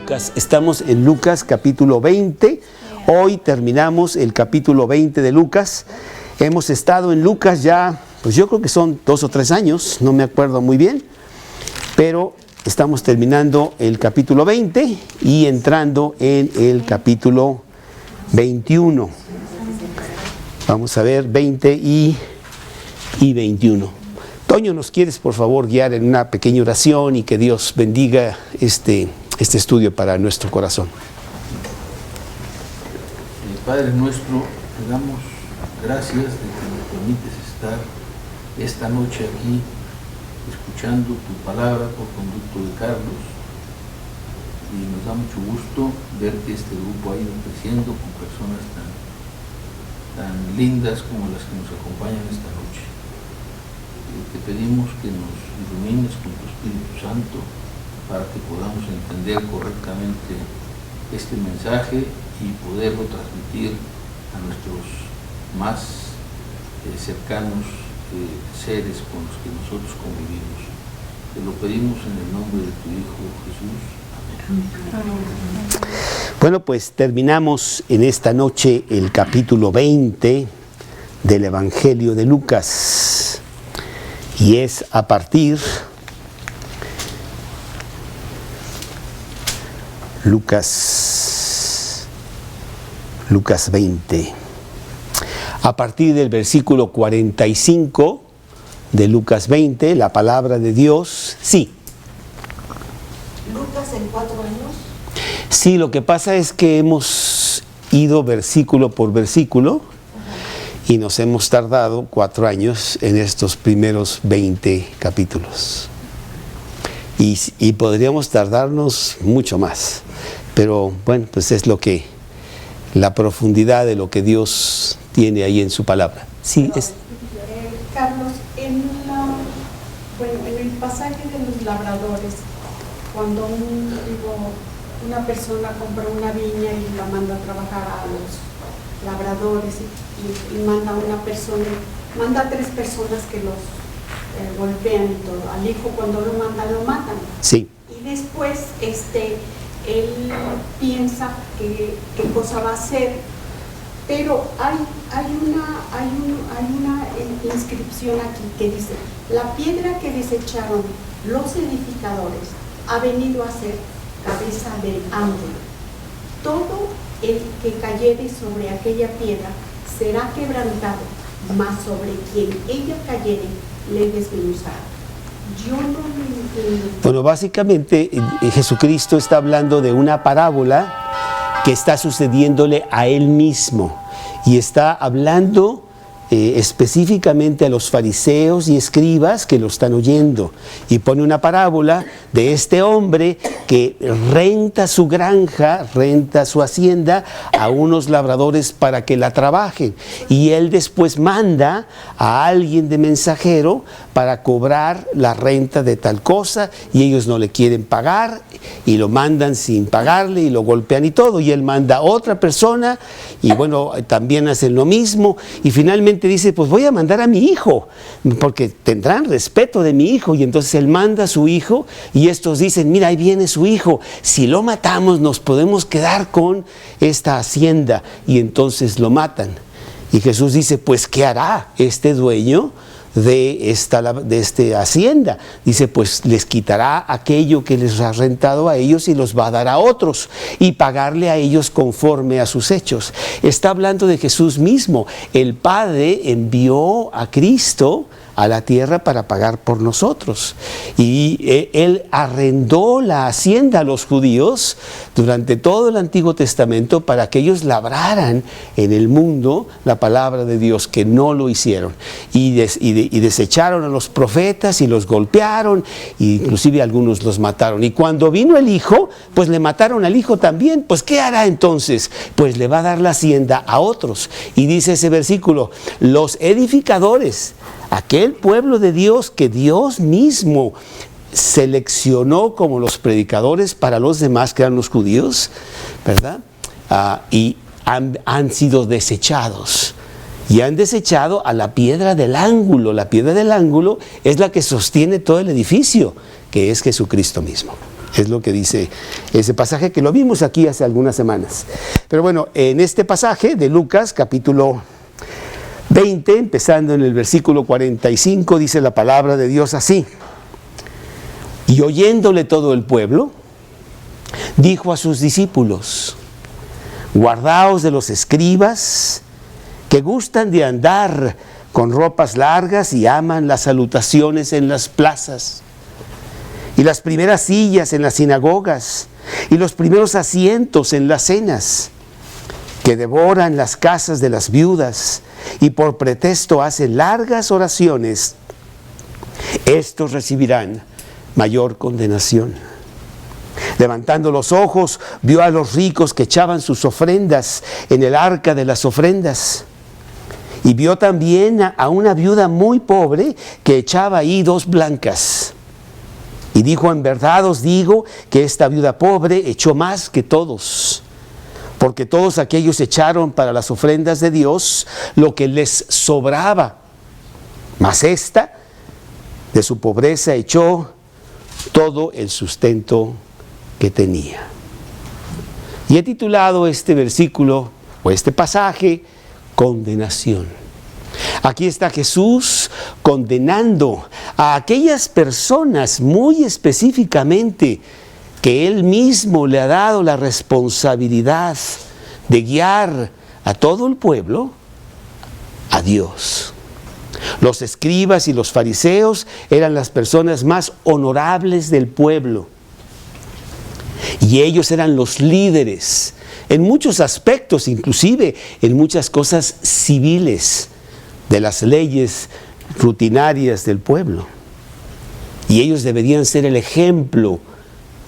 Lucas. Estamos en Lucas capítulo 20. Hoy terminamos el capítulo 20 de Lucas. Hemos estado en Lucas ya, pues yo creo que son 2 o 3 años, no me acuerdo muy bien, pero estamos terminando el capítulo 20 y entrando en el capítulo 21. Vamos a ver 20 y 21. Toño, ¿nos quieres por favor guiar en una pequeña oración y que Dios bendiga este estudio para nuestro corazón? Padre nuestro, te damos gracias de que nos permites estar esta noche aquí escuchando tu palabra por conducto de Carlos, y nos da mucho gusto ver que este grupo ha ido creciendo con personas tan lindas como las que nos acompañan esta noche. Te pedimos que nos ilumines con tu Espíritu Santo para que podamos entender correctamente este mensaje y poderlo transmitir a nuestros más cercanos seres con los que nosotros convivimos. Te lo pedimos en el nombre de tu Hijo Jesús. Amén. Bueno, pues terminamos en esta noche el capítulo 20 del Evangelio de Lucas. Y es a partir Lucas 20. A partir del versículo 45 de Lucas 20, la palabra de Dios, sí. ¿Lucas en 4 años? Sí, lo que pasa es que hemos ido versículo por versículo y nos hemos tardado 4 años en estos primeros 20 capítulos. Y podríamos tardarnos mucho más. Pero bueno, pues es la profundidad de lo que Dios tiene ahí en su palabra. Sí, es. Carlos, en el pasaje de los labradores, cuando una persona compra una viña y la manda a trabajar a los labradores y manda a 3 personas que los golpean y todo. Al hijo cuando lo matan. Sí. Y después él piensa qué cosa va a hacer, pero hay una inscripción aquí que dice: la piedra que desecharon los edificadores ha venido a ser cabeza del ángulo. Todo el que cayere sobre aquella piedra será quebrantado, mas sobre quien ella cayere le desmenuzará. Yo no lo entiendo. Bueno, básicamente Jesucristo está hablando de una parábola que está sucediéndole a Él mismo y está hablando específicamente a los fariseos y escribas que lo están oyendo, y pone una parábola de este hombre que renta su granja, renta su hacienda a unos labradores para que la trabajen, y él después manda a alguien de mensajero para cobrar la renta de tal cosa, y ellos no le quieren pagar y lo mandan sin pagarle y lo golpean y todo, y él manda a otra persona y bueno, también hacen lo mismo, y finalmente dice: pues voy a mandar a mi hijo porque tendrán respeto de mi hijo. Y entonces él manda a su hijo y estos dicen: mira, ahí viene su hijo, si lo matamos nos podemos quedar con esta hacienda. Y entonces lo matan. Y Jesús dice: pues ¿qué hará este dueño de esta hacienda? Dice: pues les quitará aquello que les ha rentado a ellos y los va a dar a otros y pagarle a ellos conforme a sus hechos. Está hablando de Jesús mismo. El Padre envió a Cristo a la tierra para pagar por nosotros, y Él arrendó la hacienda a los judíos durante todo el Antiguo Testamento para que ellos labraran en el mundo la palabra de Dios, que no lo hicieron, y desecharon a los profetas y los golpearon, e inclusive algunos los mataron. Y cuando vino el hijo, pues le mataron al hijo también. Pues ¿qué hará entonces? Pues le va a dar la hacienda a otros. Y dice ese versículo: los edificadores, aquel pueblo de Dios que Dios mismo seleccionó como los predicadores para los demás, que eran los judíos, ¿verdad? Y han sido desechados. Y han desechado a la piedra del ángulo. La piedra del ángulo es la que sostiene todo el edificio, que es Jesucristo mismo. Es lo que dice ese pasaje, que lo vimos aquí hace algunas semanas. Pero bueno, en este pasaje de Lucas, capítulo 20, empezando en el versículo 45, dice la palabra de Dios así: y oyéndole todo el pueblo, dijo a sus discípulos: guardaos de los escribas, que gustan de andar con ropas largas y aman las salutaciones en las plazas, y las primeras sillas en las sinagogas, y los primeros asientos en las cenas, que devoran las casas de las viudas, y por pretexto hacen largas oraciones. Estos recibirán mayor condenación. Levantando los ojos, vio a los ricos que echaban sus ofrendas en el arca de las ofrendas. Y vio también a una viuda muy pobre que echaba ahí 2 blancas. Y dijo: en verdad os digo que esta viuda pobre echó más que todos, porque todos aquellos echaron para las ofrendas de Dios lo que les sobraba. Mas esta, de su pobreza, echó todo el sustento que tenía. Y he titulado este versículo, o este pasaje, condenación. Aquí está Jesús condenando a aquellas personas muy específicamente que Él mismo le ha dado la responsabilidad de guiar a todo el pueblo a Dios. Los escribas y los fariseos eran las personas más honorables del pueblo. Y ellos eran los líderes en muchos aspectos, inclusive en muchas cosas civiles de las leyes rutinarias del pueblo. Y ellos deberían ser el ejemplo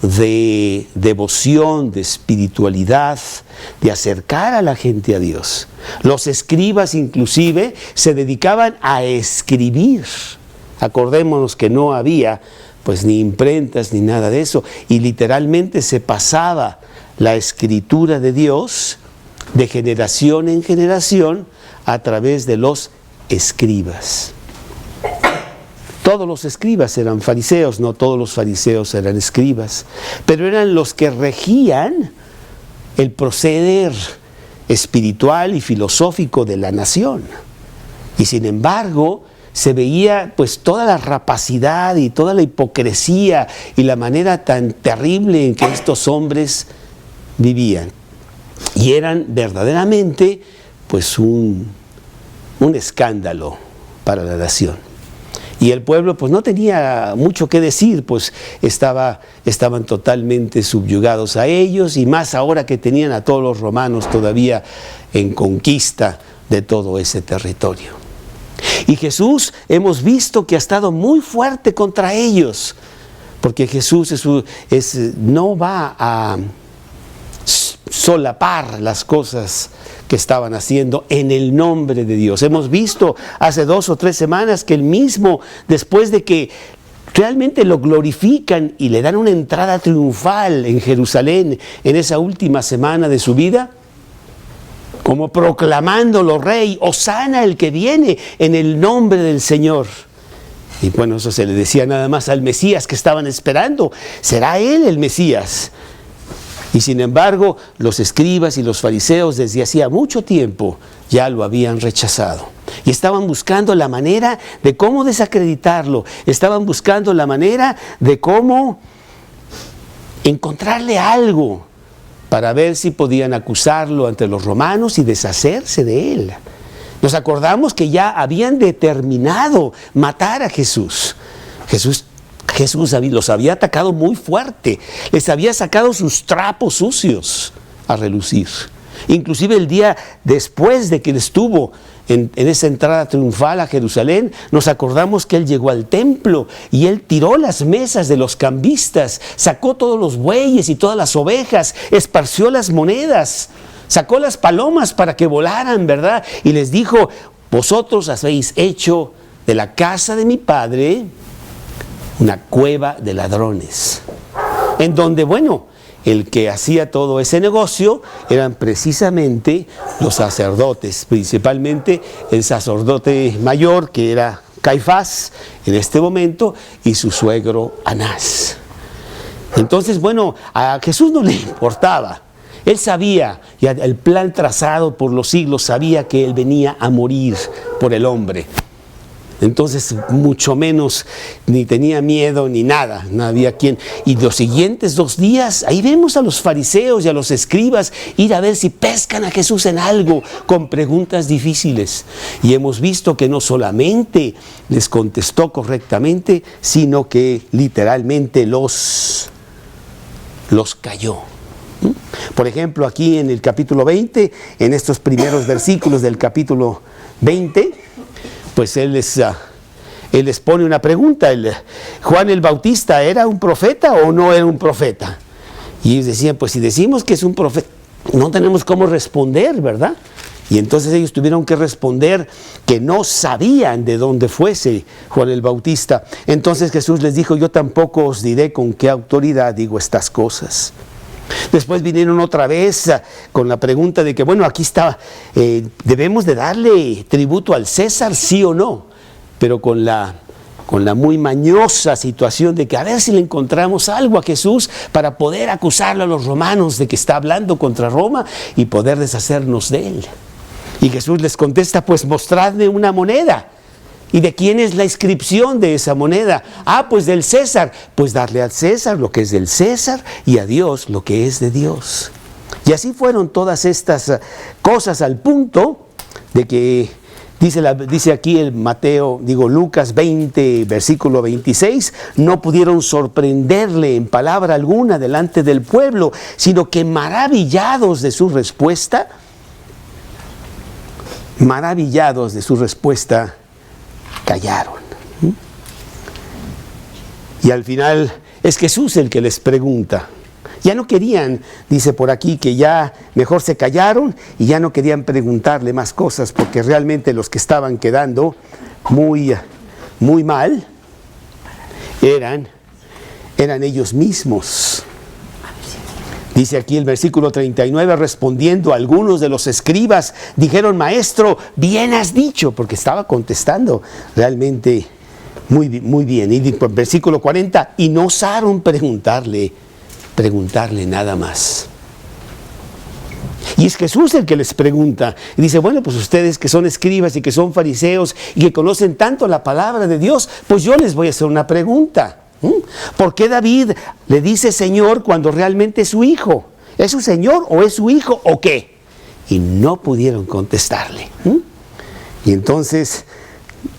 de devoción, de espiritualidad, de acercar a la gente a Dios. Los escribas inclusive se dedicaban a escribir. Acordémonos que no había pues ni imprentas ni nada de eso, y literalmente se pasaba la escritura de Dios de generación en generación a través de los escribas. Todos los escribas eran fariseos, no todos los fariseos eran escribas, pero eran los que regían el proceder espiritual y filosófico de la nación. Y sin embargo, se veía pues toda la rapacidad y toda la hipocresía y la manera tan terrible en que estos hombres vivían. Y eran verdaderamente pues un escándalo para la nación. Y el pueblo pues no tenía mucho que decir, pues estaban totalmente subyugados a ellos, y más ahora que tenían a todos los romanos todavía en conquista de todo ese territorio. Y Jesús hemos visto que ha estado muy fuerte contra ellos, porque Jesús no va a solapar las cosas que estaban haciendo en el nombre de Dios. Hemos visto hace 2 o 3 semanas que Él mismo, después de que realmente lo glorifican y le dan una entrada triunfal en Jerusalén en esa última semana de su vida, como proclamándolo rey, hosana el que viene en el nombre del Señor. Y bueno, eso se le decía nada más al Mesías que estaban esperando. ¿Será Él el Mesías? Y sin embargo, los escribas y los fariseos desde hacía mucho tiempo ya lo habían rechazado. Y estaban buscando la manera de cómo desacreditarlo. Estaban buscando la manera de cómo encontrarle algo para ver si podían acusarlo ante los romanos y deshacerse de él. Nos acordamos que ya habían determinado matar a Jesús. Jesús los había atacado muy fuerte, les había sacado sus trapos sucios a relucir. Inclusive el día después de que él estuvo en esa entrada triunfal a Jerusalén, nos acordamos que él llegó al templo y él tiró las mesas de los cambistas, sacó todos los bueyes y todas las ovejas, esparció las monedas, sacó las palomas para que volaran, ¿verdad? Y les dijo: vosotros habéis hecho de la casa de mi padre una cueva de ladrones, en donde, bueno, el que hacía todo ese negocio eran precisamente los sacerdotes, principalmente el sacerdote mayor, que era Caifás en este momento, y su suegro Anás. Entonces, bueno, a Jesús no le importaba. Él sabía, ya el plan trazado por los siglos, sabía que Él venía a morir por el hombre. Entonces, mucho menos, ni tenía miedo ni nada, no había quien. Y los siguientes 2 días, ahí vemos a los fariseos y a los escribas ir a ver si pescan a Jesús en algo, con preguntas difíciles. Y hemos visto que no solamente les contestó correctamente, sino que literalmente los cayó. Por ejemplo, aquí en el capítulo 20, en estos primeros versículos del capítulo 20, pues él les pone una pregunta. ¿Juan el Bautista era un profeta o no era un profeta? Y ellos decían, pues si decimos que es un profeta, no tenemos cómo responder, ¿verdad? Y entonces ellos tuvieron que responder que no sabían de dónde fuese Juan el Bautista. Entonces Jesús les dijo, yo tampoco os diré con qué autoridad digo estas cosas. Después vinieron otra vez con la pregunta de que, bueno, aquí está, ¿debemos de darle tributo al César, sí o no? Pero con la muy mañosa situación de que a ver si le encontramos algo a Jesús para poder acusarlo a los romanos de que está hablando contra Roma y poder deshacernos de él. Y Jesús les contesta, pues mostradme una moneda. ¿Y de quién es la inscripción de esa moneda? Ah, pues del César. Pues darle al César lo que es del César y a Dios lo que es de Dios. Y así fueron todas estas cosas al punto de que dice aquí el Lucas 20, versículo 26, no pudieron sorprenderle en palabra alguna delante del pueblo, sino que maravillados de su respuesta, callaron. Y al final es Jesús el que les pregunta. Ya no querían, dice por aquí, que ya mejor se callaron y ya no querían preguntarle más cosas, porque realmente los que estaban quedando muy mal eran ellos mismos. Dice aquí el versículo 39, respondiendo algunos de los escribas, dijeron, maestro, bien has dicho, porque estaba contestando realmente muy bien. Y versículo 40, y no osaron preguntarle nada más. Y es Jesús el que les pregunta. Y dice, bueno, pues ustedes que son escribas y que son fariseos y que conocen tanto la palabra de Dios, pues yo les voy a hacer una pregunta. ¿Por qué David le dice Señor cuando realmente es su hijo? ¿Es su Señor o es su hijo o qué? Y no pudieron contestarle. Y entonces,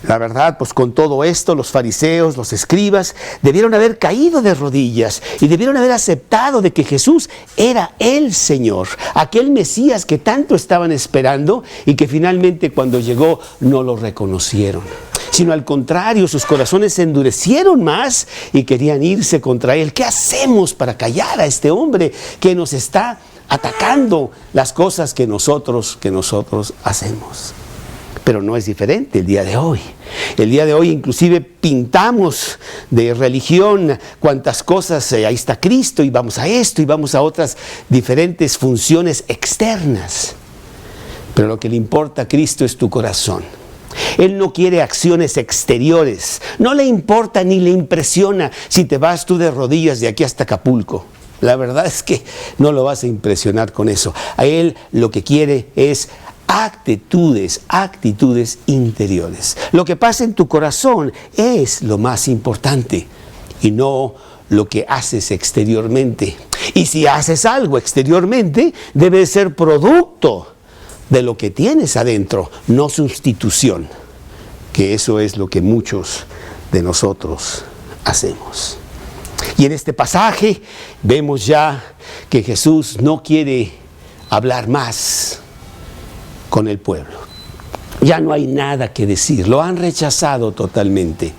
la verdad, pues con todo esto, los fariseos, los escribas, debieron haber caído de rodillas y debieron haber aceptado de que Jesús era el Señor, aquel Mesías que tanto estaban esperando y que finalmente cuando llegó no lo reconocieron. Sino al contrario, sus corazones se endurecieron más y querían irse contra él. ¿Qué hacemos para callar a este hombre que nos está atacando las cosas que nosotros hacemos? Pero no es diferente el día de hoy. El día de hoy inclusive pintamos de religión cuantas cosas, ahí está Cristo y vamos a esto y vamos a otras diferentes funciones externas. Pero lo que le importa a Cristo es tu corazón. Él no quiere acciones exteriores, no le importa ni le impresiona si te vas tú de rodillas de aquí hasta Acapulco. La verdad es que no lo vas a impresionar con eso. A Él lo que quiere es actitudes interiores. Lo que pasa en tu corazón es lo más importante y no lo que haces exteriormente. Y si haces algo exteriormente, debe ser producto de lo que tienes adentro, no sustitución, que eso es lo que muchos de nosotros hacemos. Y en este pasaje vemos ya que Jesús no quiere hablar más con el pueblo. Ya no hay nada que decir, lo han rechazado totalmente.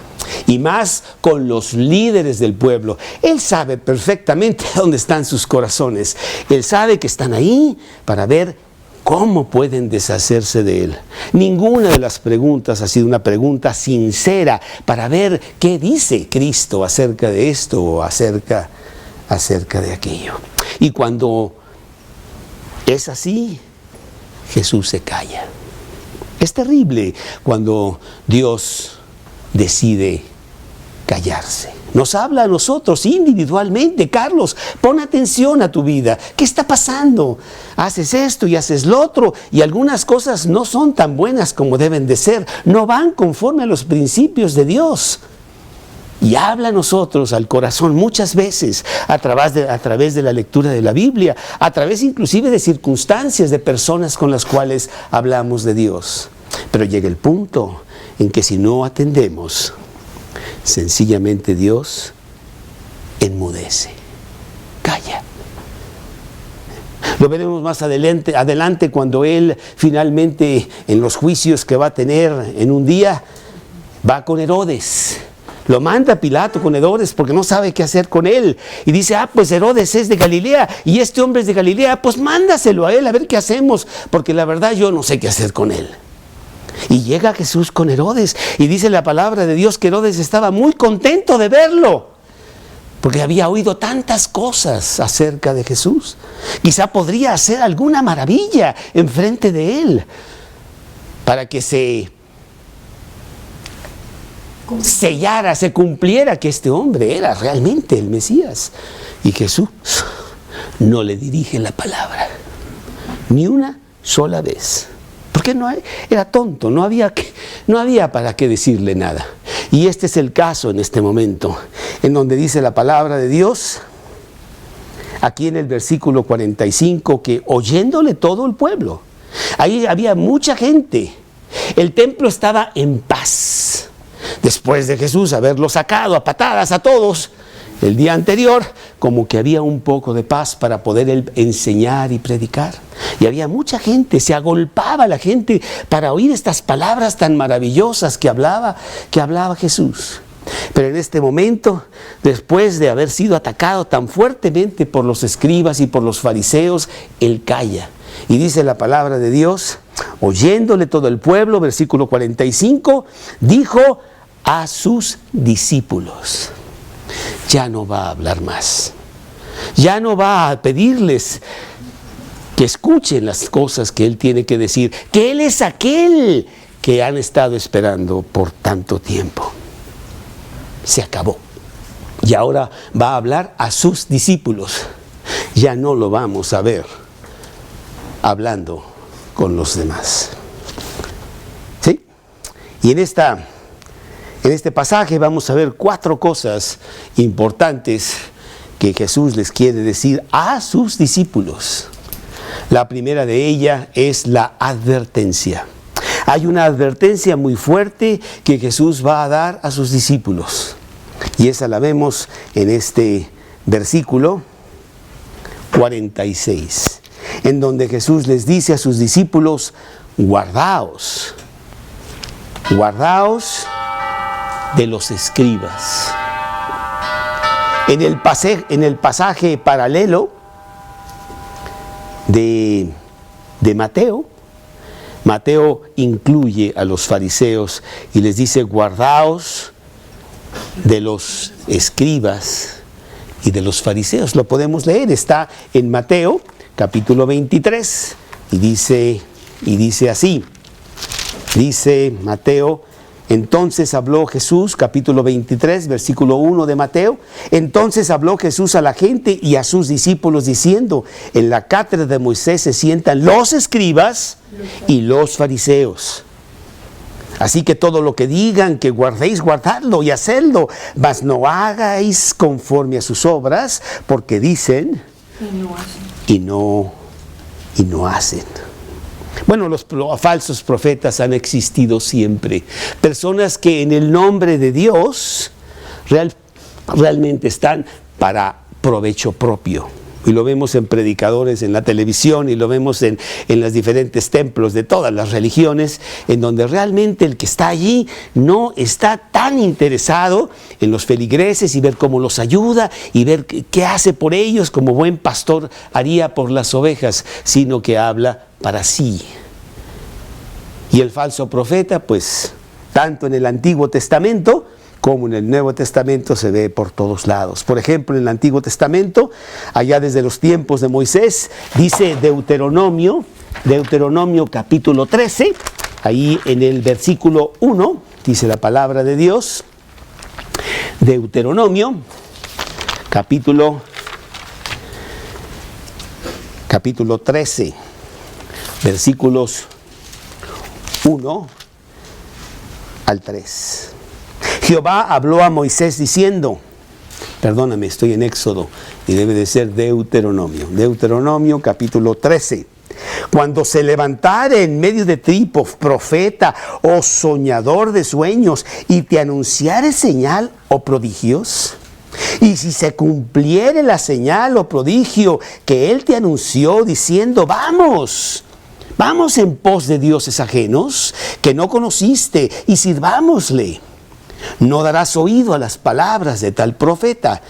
Y más con los líderes del pueblo. Él sabe perfectamente dónde están sus corazones. Él sabe que están ahí para ver ¿cómo pueden deshacerse de él? Ninguna de las preguntas ha sido una pregunta sincera para ver qué dice Cristo acerca de esto o acerca de aquello. Y cuando es así, Jesús se calla. Es terrible cuando Dios decide callarse. Nos habla a nosotros individualmente. Carlos, pon atención a tu vida. ¿Qué está pasando? Haces esto y haces lo otro, y algunas cosas no son tan buenas como deben de ser. No van conforme a los principios de Dios. Y habla a nosotros, al corazón, muchas veces, a través de la lectura de la Biblia, a través inclusive de circunstancias, de personas con las cuales hablamos de Dios. Pero llega el punto en que si no atendemos, sencillamente Dios enmudece, calla. Lo veremos más adelante cuando Él finalmente, en los juicios que va a tener en un día, va con Herodes. Lo manda Pilato con Herodes porque no sabe qué hacer con él. Y dice, pues Herodes es de Galilea y este hombre es de Galilea, pues mándaselo a él a ver qué hacemos, porque la verdad yo no sé qué hacer con él. Y llega Jesús con Herodes y dice la palabra de Dios que Herodes estaba muy contento de verlo, porque había oído tantas cosas acerca de Jesús. Quizá podría hacer alguna maravilla enfrente de él para que se sellara, se cumpliera que este hombre era realmente el Mesías. Y Jesús no le dirige la palabra ni una sola vez, porque era tonto, no había para qué decirle nada. Y este es el caso en este momento, en donde dice la palabra de Dios, aquí en el versículo 45, que oyéndole todo el pueblo, ahí había mucha gente, el templo estaba en paz. Después de Jesús haberlo sacado a patadas a todos el día anterior, como que había un poco de paz para poder él enseñar y predicar. Y había mucha gente, se agolpaba la gente para oír estas palabras tan maravillosas que hablaba Jesús. Pero en este momento, después de haber sido atacado tan fuertemente por los escribas y por los fariseos, él calla. Y dice la palabra de Dios, oyéndole todo el pueblo, versículo 45, dijo a sus discípulos, ya no va a hablar más, ya no va a pedirles que escuchen las cosas que él tiene que decir, que él es aquel que han estado esperando por tanto tiempo. Se acabó. Y ahora va a hablar a sus discípulos. Ya no lo vamos a ver hablando con los demás. ¿Sí? Y en este pasaje vamos a ver 4 cosas importantes que Jesús les quiere decir a sus discípulos. La primera de ellas es la advertencia. Hay una advertencia muy fuerte que Jesús va a dar a sus discípulos. Y esa la vemos en este versículo 46, en donde Jesús les dice a sus discípulos, guardaos de los escribas. En el pasaje paralelo de Mateo incluye a los fariseos y les dice, guardaos de los escribas y de los fariseos. Lo podemos leer, está en Mateo capítulo 23 y dice así, dice Mateo, entonces habló Jesús, capítulo 23, versículo 1 de Mateo, entonces habló Jesús a la gente y a sus discípulos diciendo, en la cátedra de Moisés se sientan los escribas y los fariseos. Así que todo lo que digan que guardéis, guardadlo y hacedlo, mas no hagáis conforme a sus obras, porque dicen y no hacen. Bueno, los falsos profetas han existido siempre. Personas que en el nombre de Dios realmente están para provecho propio. Y lo vemos en predicadores en la televisión y lo vemos en los diferentes templos de todas las religiones, en donde realmente el que está allí no está tan interesado en los feligreses y ver cómo los ayuda y ver qué hace por ellos como buen pastor haría por las ovejas, sino que habla para sí. Y el falso profeta, pues, tanto en el Antiguo Testamento como en el Nuevo Testamento se ve por todos lados. Por ejemplo, en el Antiguo Testamento, allá desde los tiempos de Moisés, dice Deuteronomio capítulo 13, ahí en el versículo 1, dice la palabra de Dios, Deuteronomio, capítulo 13, versículos 1 al 3. Jehová habló a Moisés diciendo, perdóname, estoy en Éxodo y debe de ser Deuteronomio. Deuteronomio capítulo 13. Cuando se levantare en medio de ti profeta o soñador de sueños y te anunciare señal o prodigios, y si se cumpliere la señal o prodigio que él te anunció diciendo, vamos en pos de dioses ajenos que no conociste y sirvámosle. No darás oído a las palabras de tal profeta,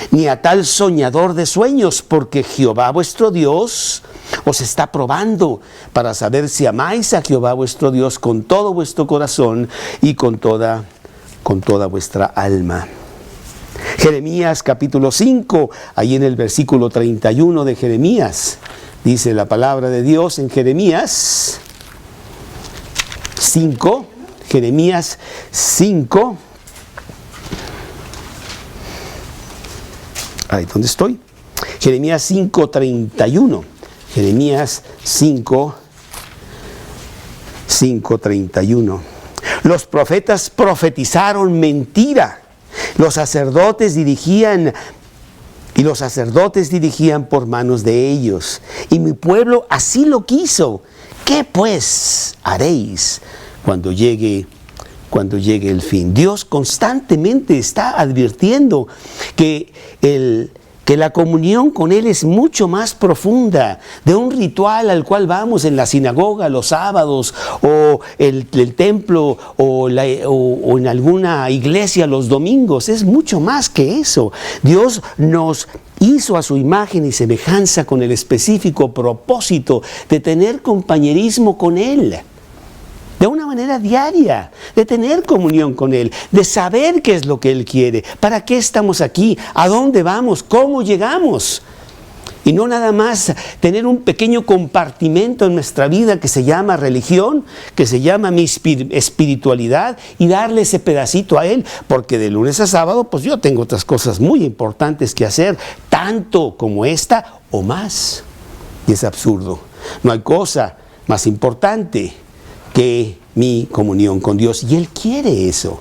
ni a tal soñador de sueños, porque Jehová vuestro Dios os está probando para saber si amáis a Jehová vuestro Dios con todo vuestro corazón y con toda vuestra alma. Jeremías capítulo 5, ahí en el versículo 31 de Jeremías, dice la palabra de Dios en Jeremías 5, Jeremías 5, ahí donde estoy, Jeremías 5:31, Jeremías 5:31. Los profetas profetizaron mentira, los sacerdotes dirigían por manos de ellos, y mi pueblo así lo quiso. ¿Qué pues haréis cuando llegue el fin? Dios constantemente está advirtiendo que la comunión con Él es mucho más profunda de un ritual al cual vamos en la sinagoga los sábados, o el templo, o en alguna iglesia los domingos. Es mucho más que eso. Dios nos hizo a su imagen y semejanza con el específico propósito de tener compañerismo con Él, de una manera diaria, de tener comunión con Él, de saber qué es lo que Él quiere, para qué estamos aquí, a dónde vamos, cómo llegamos. Y no nada más tener un pequeño compartimento en nuestra vida que se llama religión, que se llama mi espiritualidad, y darle ese pedacito a Él, porque de lunes a sábado pues yo tengo otras cosas muy importantes que hacer, tanto como esta o más. Y es absurdo. No hay cosa más importante que mi comunión con Dios, y Él quiere eso.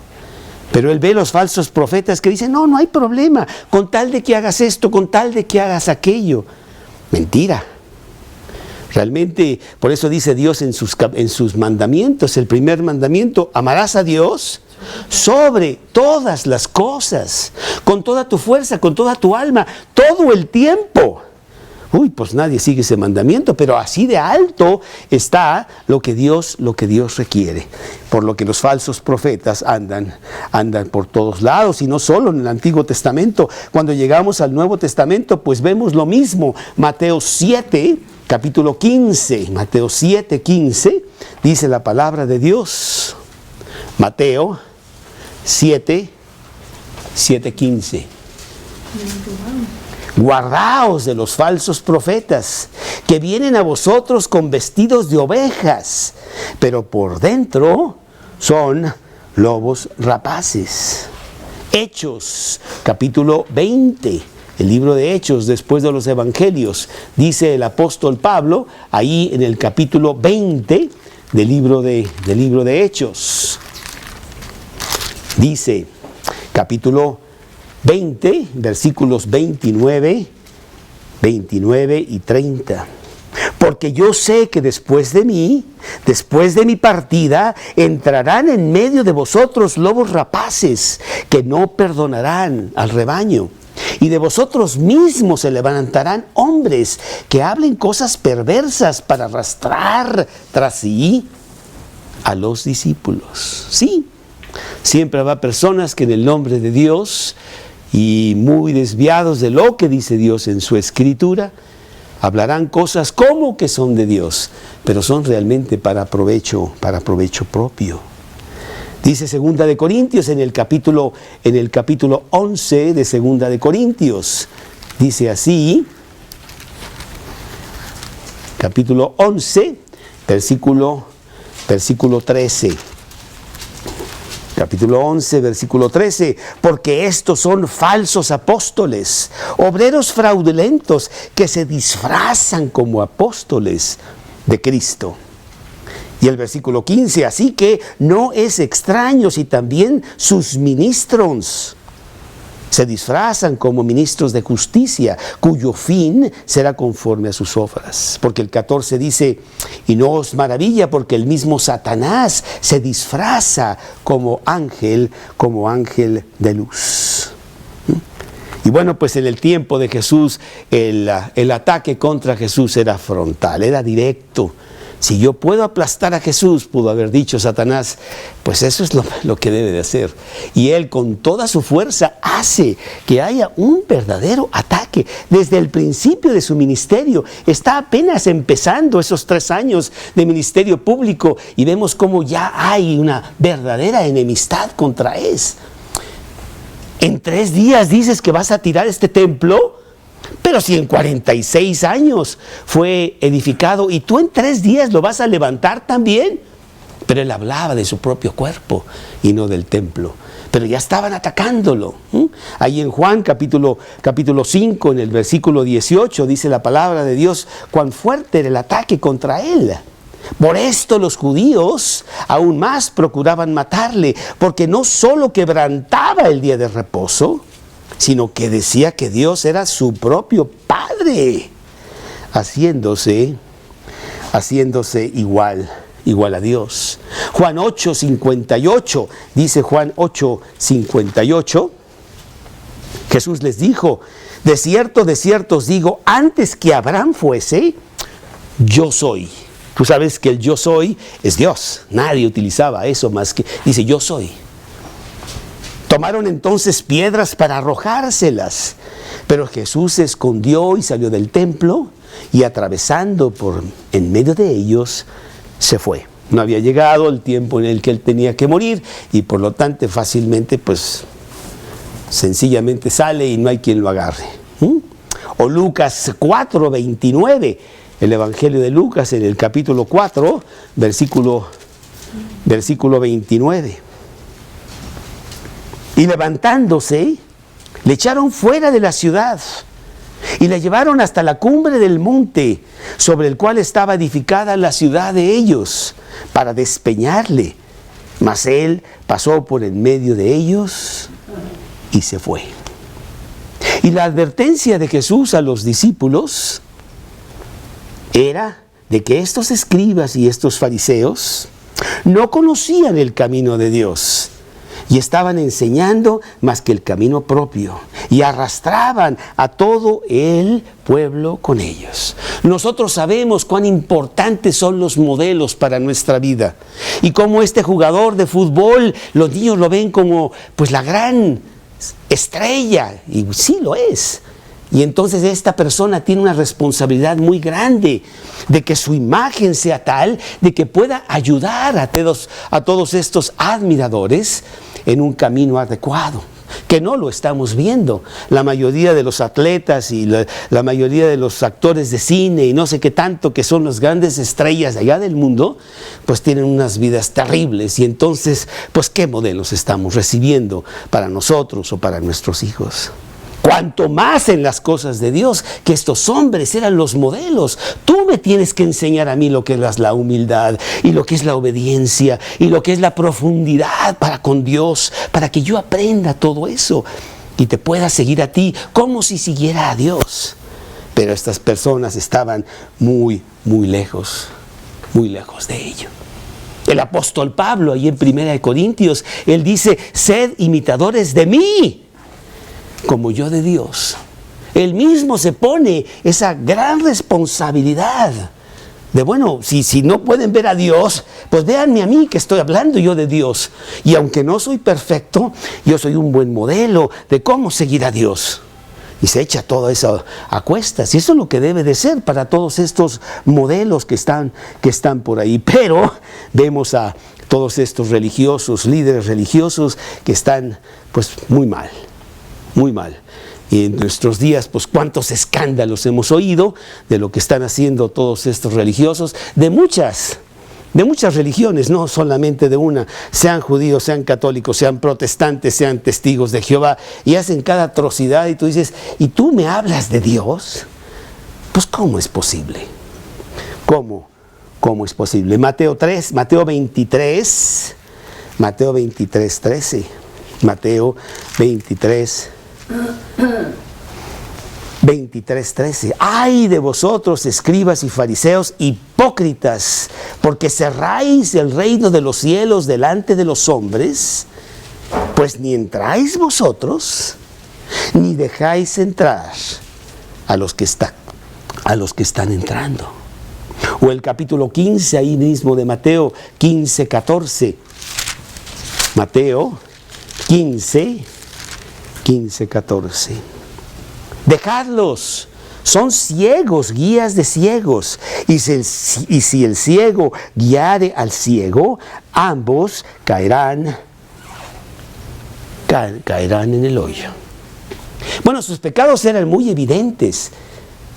Pero Él ve los falsos profetas que dicen, no hay problema, con tal de que hagas esto, con tal de que hagas aquello. Mentira. Realmente, por eso dice Dios en sus mandamientos, el primer mandamiento, amarás a Dios sobre todas las cosas, con toda tu fuerza, con toda tu alma, todo el tiempo. Pues nadie sigue ese mandamiento, pero así de alto está lo que Dios requiere. Por lo que los falsos profetas andan por todos lados, y no solo en el Antiguo Testamento. Cuando llegamos al Nuevo Testamento, pues vemos lo mismo. Mateo 7, capítulo 15, Mateo 7, 15, dice la palabra de Dios. Mateo 7, 15. Guardaos de los falsos profetas, que vienen a vosotros con vestidos de ovejas, pero por dentro son lobos rapaces. Hechos, capítulo 20, el libro de Hechos, después de los Evangelios, dice el apóstol Pablo, ahí en el capítulo 20 del libro de Hechos. Dice, capítulo 20, versículos 29 y 30. Porque yo sé que después de mi partida, entrarán en medio de vosotros lobos rapaces, que no perdonarán al rebaño. Y de vosotros mismos se levantarán hombres que hablen cosas perversas para arrastrar tras sí a los discípulos. Sí, siempre habrá personas que en el nombre de Dios, y muy desviados de lo que dice Dios en su Escritura, hablarán cosas como que son de Dios, pero son realmente para provecho propio. Dice Segunda de Corintios en el capítulo 11 de Segunda de Corintios, dice así, capítulo 11, versículo 13. Capítulo 11, versículo 13, porque estos son falsos apóstoles, obreros fraudulentos que se disfrazan como apóstoles de Cristo. Y el versículo 15, así que no es extraño si también sus ministros se disfrazan como ministros de justicia, cuyo fin será conforme a sus obras. Porque el 14 dice, y no os maravilla porque el mismo Satanás se disfraza como ángel de luz. Y bueno, pues en el tiempo de Jesús, el ataque contra Jesús era frontal, era directo. Si yo puedo aplastar a Jesús, pudo haber dicho Satanás, pues eso es lo que debe de hacer. Y él con toda su fuerza hace que haya un verdadero ataque. Desde el principio de su ministerio, está apenas empezando esos 3 años de ministerio público y vemos cómo ya hay una verdadera enemistad contra él. En 3 días dices que vas a tirar este templo. Pero si en 46 años fue edificado y tú en 3 días lo vas a levantar también. Pero él hablaba de su propio cuerpo y no del templo. Pero ya estaban atacándolo. Ahí en Juan capítulo 5, en el versículo 18, dice la palabra de Dios, cuán fuerte era el ataque contra él. Por esto los judíos aún más procuraban matarle, porque no solo quebrantaba el día de reposo, sino que decía que Dios era su propio Padre, haciéndose igual a Dios. Juan 8:58, dice Juan 8:58, Jesús les dijo, de cierto os digo, antes que Abraham fuese, yo soy. Tú sabes que el yo soy es Dios, nadie utilizaba eso más que, dice yo soy. Tomaron entonces piedras para arrojárselas, pero Jesús se escondió y salió del templo y atravesando por en medio de ellos se fue. No había llegado el tiempo en el que él tenía que morir y por lo tanto fácilmente sencillamente sale y no hay quien lo agarre. O Lucas 4:29, el Evangelio de Lucas en el capítulo 4, versículo 29. Y levantándose, le echaron fuera de la ciudad y le llevaron hasta la cumbre del monte sobre el cual estaba edificada la ciudad de ellos para despeñarle. Mas él pasó por en medio de ellos y se fue. Y la advertencia de Jesús a los discípulos era de que estos escribas y estos fariseos no conocían el camino de Dios. Y estaban enseñando más que el camino propio. Y arrastraban a todo el pueblo con ellos. Nosotros sabemos cuán importantes son los modelos para nuestra vida. Y como este jugador de fútbol, los niños lo ven como la gran estrella. Y sí lo es. Y entonces esta persona tiene una responsabilidad muy grande de que su imagen sea tal de que pueda ayudar a todos estos admiradores en un camino adecuado, que no lo estamos viendo. La mayoría de los atletas y la mayoría de los actores de cine y no sé qué tanto, que son las grandes estrellas de allá del mundo, tienen unas vidas terribles. Y entonces, ¿qué modelos estamos recibiendo para nosotros o para nuestros hijos? Cuanto más en las cosas de Dios, que estos hombres eran los modelos. Tú me tienes que enseñar a mí lo que es la humildad y lo que es la obediencia y lo que es la profundidad para con Dios, para que yo aprenda todo eso y te pueda seguir a ti como si siguiera a Dios. Pero estas personas estaban muy lejos de ello. El apóstol Pablo, ahí en 1 Corintios, él dice, sed imitadores de mí, como yo de Dios. Él mismo se pone esa gran responsabilidad de, si no pueden ver a Dios, véanme a mí que estoy hablando yo de Dios. Y aunque no soy perfecto, yo soy un buen modelo de cómo seguir a Dios. Y se echa todo eso a cuestas. Y eso es lo que debe de ser para todos estos modelos que están por ahí. Pero vemos a todos estos religiosos, líderes religiosos que están muy mal. Muy mal. Y en nuestros días, cuántos escándalos hemos oído de lo que están haciendo todos estos religiosos, de muchas de muchas religiones, no solamente de una, sean judíos, sean católicos, sean protestantes, sean testigos de Jehová, y hacen cada atrocidad, y tú dices, ¿y tú me hablas de Dios? Pues ¿cómo es posible? ¿Cómo es posible? Mateo 23, 13. Mateo 23, 13. ¡Ay de vosotros, escribas y fariseos, hipócritas! Porque cerráis el reino de los cielos delante de los hombres, pues ni entráis vosotros, ni dejáis entrar a los que están entrando. O el capítulo 15, ahí mismo de Mateo 15, 14. Mateo 15, 14. Dejadlos, son ciegos, guías de ciegos. Y si el ciego guiare al ciego, ambos caerán en el hoyo. Bueno, sus pecados eran muy evidentes.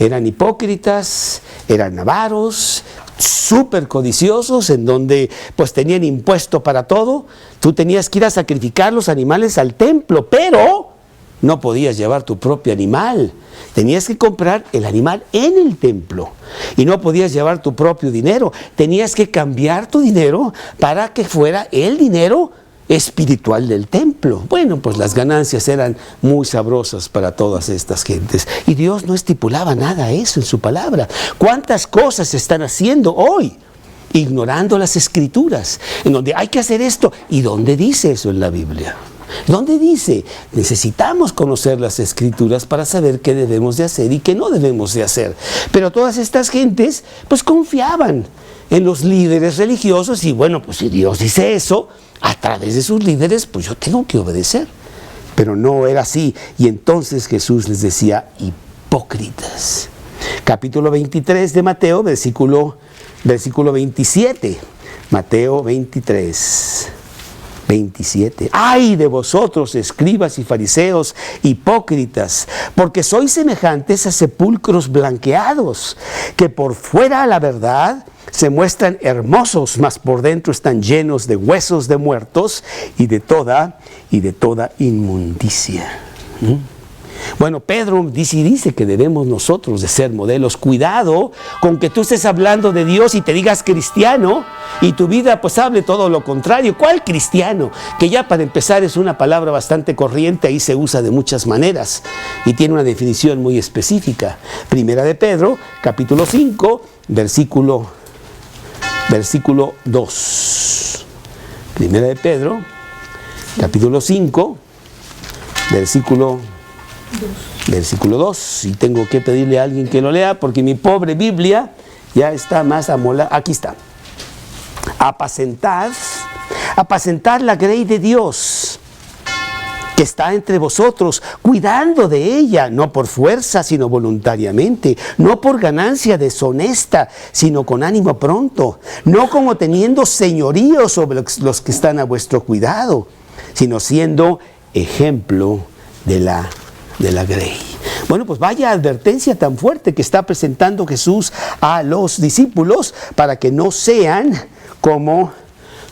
Eran hipócritas, eran avaros, súper codiciosos, en donde pues tenían impuesto para todo. Tú tenías que ir a sacrificar los animales al templo, pero no podías llevar tu propio animal. Tenías que comprar el animal en el templo y no podías llevar tu propio dinero. Tenías que cambiar tu dinero para que fuera el dinero espiritual del templo. Bueno, pues las ganancias eran muy sabrosas para todas estas gentes. Y Dios no estipulaba nada a eso en su palabra. ¿Cuántas cosas se están haciendo hoy? Ignorando las escrituras, en donde hay que hacer esto. ¿Y dónde dice eso en la Biblia? ¿Dónde dice? Necesitamos conocer las escrituras para saber qué debemos de hacer y qué no debemos de hacer. Pero todas estas gentes pues confiaban en los líderes religiosos y bueno, pues si Dios dice eso, a través de sus líderes, pues yo tengo que obedecer. Pero no era así. Y entonces Jesús les decía, hipócritas. Capítulo 23 de Mateo, versículo 27. Mateo 23, 27. ¡Ay de vosotros, escribas y fariseos, hipócritas! Porque sois semejantes a sepulcros blanqueados, que por fuera, la verdad, se muestran hermosos, mas por dentro están llenos de huesos de muertos y de toda inmundicia. Bueno, Pedro dice que debemos nosotros de ser modelos. Cuidado con que tú estés hablando de Dios y te digas cristiano y tu vida pues hable todo lo contrario. ¿Cuál cristiano? Que ya para empezar es una palabra bastante corriente, ahí se usa de muchas maneras y tiene una definición muy específica. Primera de Pedro, capítulo 5, versículo 2. Primera de Pedro, capítulo 5, versículo 2. Y tengo que pedirle a alguien que lo lea porque mi pobre Biblia ya está más amolada. Aquí está. Apacentad la grey de Dios que está entre vosotros, cuidando de ella, no por fuerza, sino voluntariamente, no por ganancia deshonesta, sino con ánimo pronto, no como teniendo señorío sobre los que están a vuestro cuidado, sino siendo ejemplo de la grey. Bueno, pues vaya advertencia tan fuerte que está presentando Jesús a los discípulos para que no sean como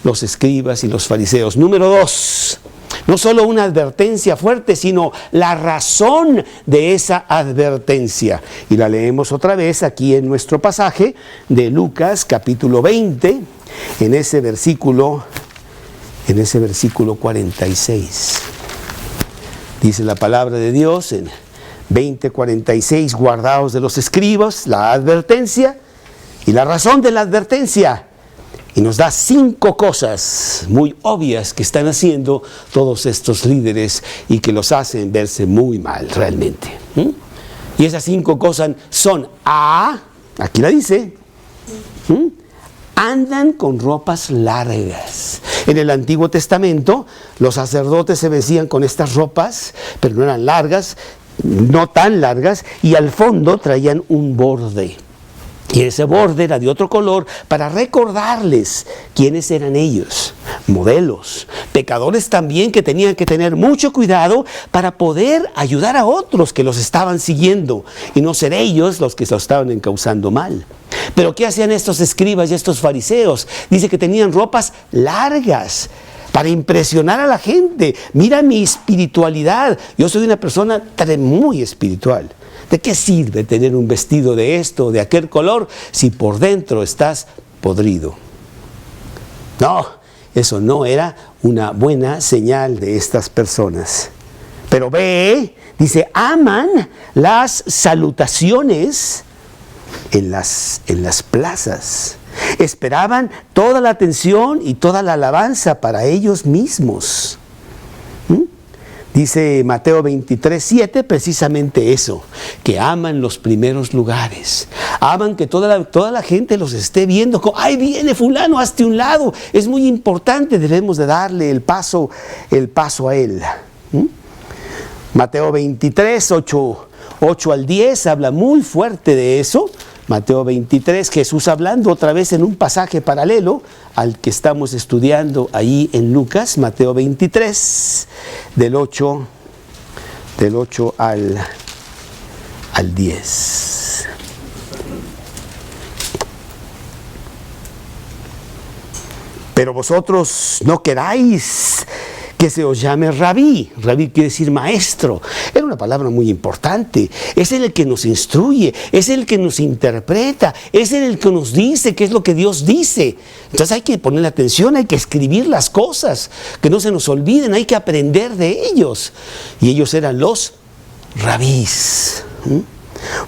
los escribas y los fariseos. Número 2. No solo una advertencia fuerte, sino la razón de esa advertencia. Y la leemos otra vez aquí en nuestro pasaje de Lucas capítulo 20, en ese versículo 46. Dice la palabra de Dios en 20:46, guardaos de los escribas, la advertencia y la razón de la advertencia. Y nos da 5 cosas muy obvias que están haciendo todos estos líderes y que los hacen verse muy mal realmente. Y esas 5 cosas son aquí la dice, andan con ropas largas. En el Antiguo Testamento los sacerdotes se vestían con estas ropas, pero no eran largas, no tan largas, y al fondo traían un borde. Y ese borde era de otro color para recordarles quiénes eran ellos, modelos, pecadores también que tenían que tener mucho cuidado para poder ayudar a otros que los estaban siguiendo y no ser ellos los que se estaban encauzando mal. Pero ¿qué hacían estos escribas y estos fariseos? Dice que tenían ropas largas para impresionar a la gente. Mira mi espiritualidad. Yo soy una persona muy espiritual. ¿De qué sirve tener un vestido de esto o de aquel color si por dentro estás podrido? No, eso no era una buena señal de estas personas. Pero ve, dice, aman las salutaciones en las plazas. Esperaban toda la atención y toda la alabanza para ellos mismos. Dice Mateo 23:7 precisamente eso, que aman los primeros lugares. Aman que toda la gente los esté viendo. ¡Ay, viene fulano, hazte un lado! Es muy importante, debemos de darle el paso a él. Mateo 23, 8 al 10 habla muy fuerte de eso. Mateo 23, Jesús hablando otra vez en un pasaje paralelo al que estamos estudiando ahí en Lucas. Mateo 23, del 8 al 10. Pero vosotros no queráis que se os llame rabí. Rabí quiere decir maestro. Era una palabra muy importante. Es el que nos instruye, es el que nos interpreta, es el que nos dice qué es lo que Dios dice. Entonces hay que ponerle atención, hay que escribir las cosas, que no se nos olviden, hay que aprender de ellos. Y ellos eran los rabís.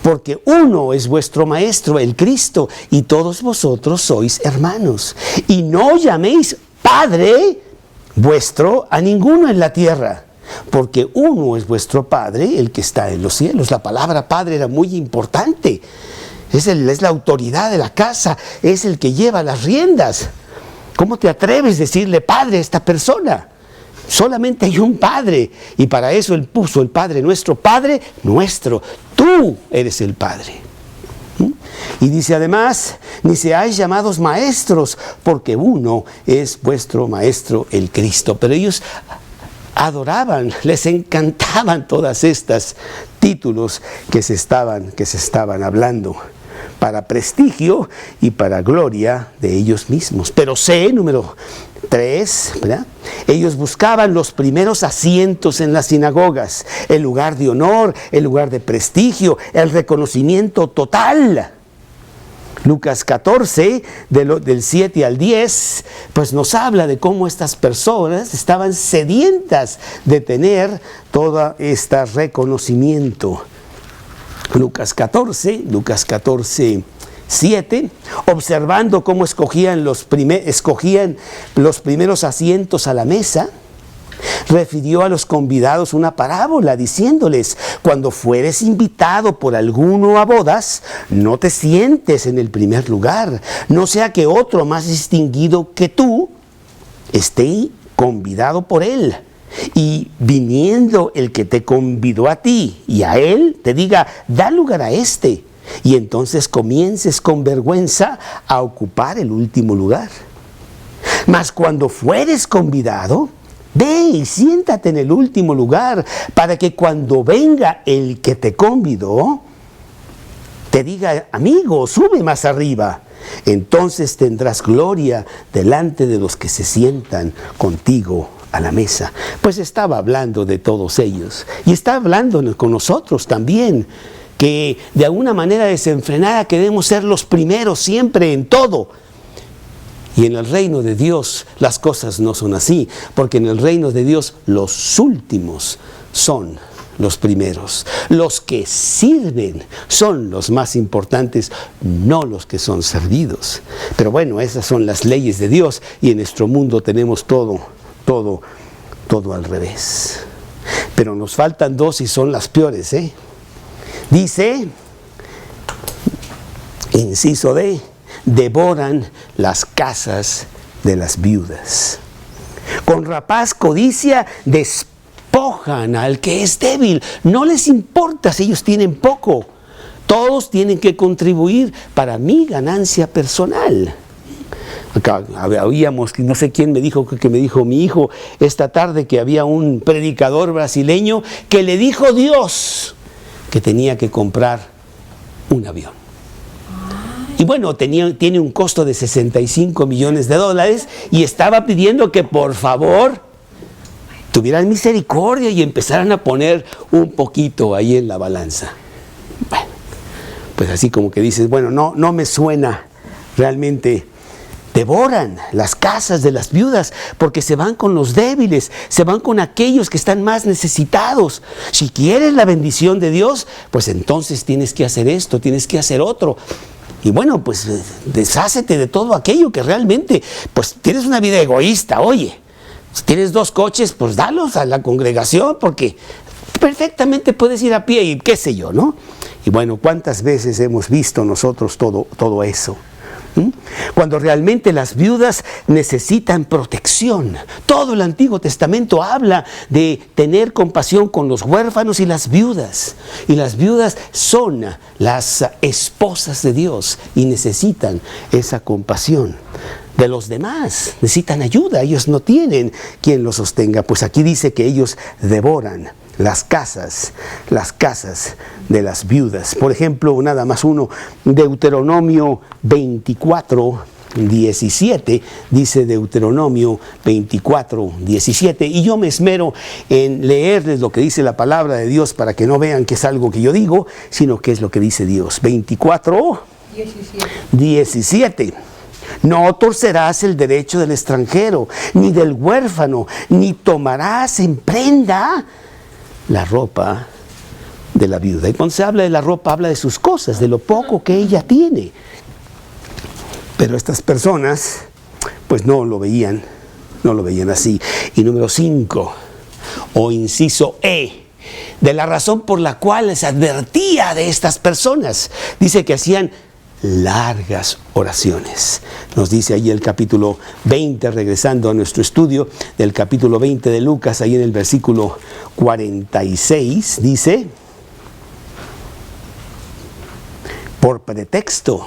Porque uno es vuestro maestro, el Cristo, y todos vosotros sois hermanos. Y no llaméis Padre vuestro a ninguno en la tierra, porque uno es vuestro Padre, el que está en los cielos. La palabra Padre era muy importante. Es la autoridad de la casa, es el que lleva las riendas. ¿Cómo te atreves a decirle Padre a esta persona? Solamente hay un Padre, y para eso Él puso el Padre nuestro, Padre nuestro. Tú eres el Padre. Y dice además, ni seáis llamados maestros, porque uno es vuestro maestro, el Cristo. Pero ellos adoraban, les encantaban todas estas títulos que se estaban hablando, para prestigio y para gloria de ellos mismos. Pero número 3, ¿verdad? Ellos buscaban los primeros asientos en las sinagogas, el lugar de honor, el lugar de prestigio, el reconocimiento total. Lucas 14, del 7 al 10, pues nos habla de cómo estas personas estaban sedientas de tener todo este reconocimiento. Lucas 14, 7, observando cómo escogían los primeros asientos a la mesa, refirió a los convidados una parábola diciéndoles: cuando fueres invitado por alguno a bodas, no te sientes en el primer lugar, no sea que otro más distinguido que tú esté convidado por él, y viniendo el que te convidó a ti y a él, te diga: da lugar a este, y entonces comiences con vergüenza a ocupar el último lugar. Mas cuando fueres convidado, ve y siéntate en el último lugar, para que cuando venga el que te convidó, te diga: amigo, sube más arriba. Entonces tendrás gloria delante de los que se sientan contigo a la mesa. Pues estaba hablando de todos ellos, y está hablando con nosotros también, que de alguna manera desenfrenada queremos ser los primeros siempre en todo. Y en el reino de Dios las cosas no son así, porque en el reino de Dios los últimos son los primeros. Los que sirven son los más importantes, no los que son servidos. Pero bueno, esas son las leyes de Dios, y en nuestro mundo tenemos todo al revés. Pero nos faltan dos y son las peores, Dice, inciso D, devoran las casas de las viudas. Con rapaz codicia despojan al que es débil. No les importa si ellos tienen poco. Todos tienen que contribuir para mi ganancia personal. Acá oíamos, no sé quién me dijo, que me dijo mi hijo esta tarde, que había un predicador brasileño que le dijo a Dios que tenía que comprar un avión. Y bueno, tiene un costo de $65 millones y estaba pidiendo que por favor tuvieran misericordia y empezaran a poner un poquito ahí en la balanza. Bueno, pues así como que dices, bueno, no me suena realmente. Devoran las casas de las viudas porque se van con los débiles, se van con aquellos que están más necesitados. Si quieres la bendición de Dios, pues entonces tienes que hacer esto, tienes que hacer otro. Y bueno, pues deshácete de todo aquello que realmente, pues tienes una vida egoísta, oye. Si tienes 2 coches, pues dalos a la congregación porque perfectamente puedes ir a pie y qué sé yo, ¿no? Y bueno, ¿cuántas veces hemos visto nosotros todo eso? Cuando realmente las viudas necesitan protección. Todo el Antiguo Testamento habla de tener compasión con los huérfanos y las viudas. Y las viudas son las esposas de Dios y necesitan esa compasión. De los demás necesitan ayuda, ellos no tienen quien los sostenga. Pues aquí dice que ellos devoran las casas de las viudas. Por ejemplo, nada más uno, Deuteronomio 24, 17, dice Deuteronomio 24, 17, y yo me esmero en leerles lo que dice la palabra de Dios para que no vean que es algo que yo digo, sino que es lo que dice Dios. 24, 17. No torcerás el derecho del extranjero, ni del huérfano, ni tomarás en prenda la ropa de la viuda. Y cuando se habla de la ropa, habla de sus cosas, de lo poco que ella tiene. Pero estas personas, pues no lo veían así. Y número 5, o inciso E, de la razón por la cual se advertía de estas personas. Dice que hacían largas oraciones. Nos dice ahí el capítulo 20, regresando a nuestro estudio del capítulo 20 de Lucas, ahí en el versículo 46, dice: por pretexto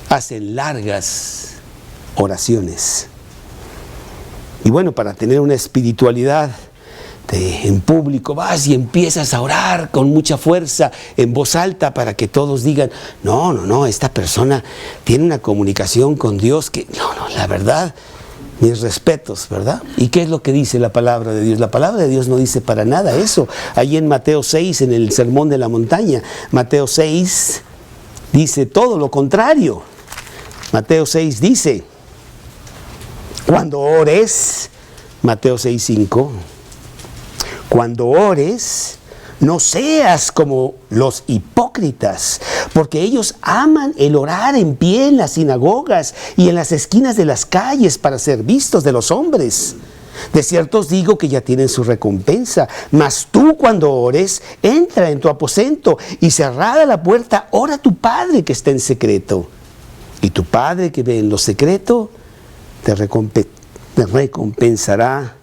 hacen largas oraciones. Y bueno, para tener una espiritualidad en público, vas y empiezas a orar con mucha fuerza, en voz alta, para que todos digan, no, esta persona tiene una comunicación con Dios que, la verdad, mis respetos, ¿verdad? ¿Y qué es lo que dice la palabra de Dios? La palabra de Dios no dice para nada eso. Allí en Mateo 6, en el Sermón de la Montaña, Mateo 6 dice todo lo contrario. Mateo 6 dice, cuando ores, Mateo 6:5, cuando ores, no seas como los hipócritas, porque ellos aman el orar en pie en las sinagogas y en las esquinas de las calles para ser vistos de los hombres. De cierto os digo que ya tienen su recompensa. Mas tú, cuando ores, entra en tu aposento y cerrada la puerta, ora a tu Padre que está en secreto. Y tu Padre que ve en lo secreto te recompensará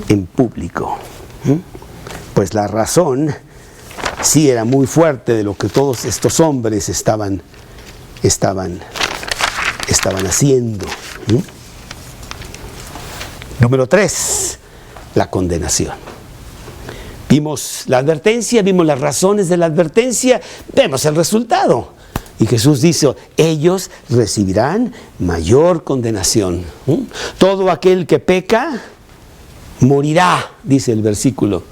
en público. Pues la razón sí era muy fuerte de lo que todos estos hombres estaban haciendo. Número 3, la condenación. Vimos la advertencia, vimos las razones de la advertencia, vemos el resultado. Y Jesús dice, ellos recibirán mayor condenación. Todo aquel que peca morirá, dice el versículo.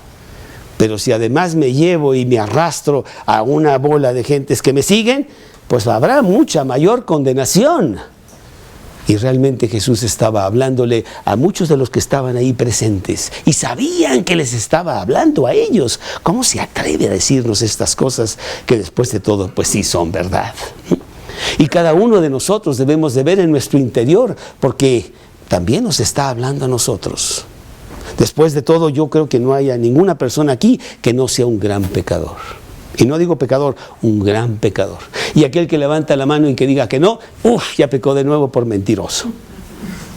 Pero si además me llevo y me arrastro a una bola de gentes que me siguen, pues habrá mucha mayor condenación. Y realmente Jesús estaba hablándole a muchos de los que estaban ahí presentes y sabían que les estaba hablando a ellos. ¿Cómo se atreve a decirnos estas cosas que después de todo pues sí son verdad? Y cada uno de nosotros debemos de ver en nuestro interior, porque también nos está hablando a nosotros. Después de todo, yo creo que no haya ninguna persona aquí que no sea un gran pecador. Y no digo pecador, un gran pecador. Y aquel que levanta la mano y que diga que no, ya pecó de nuevo por mentiroso.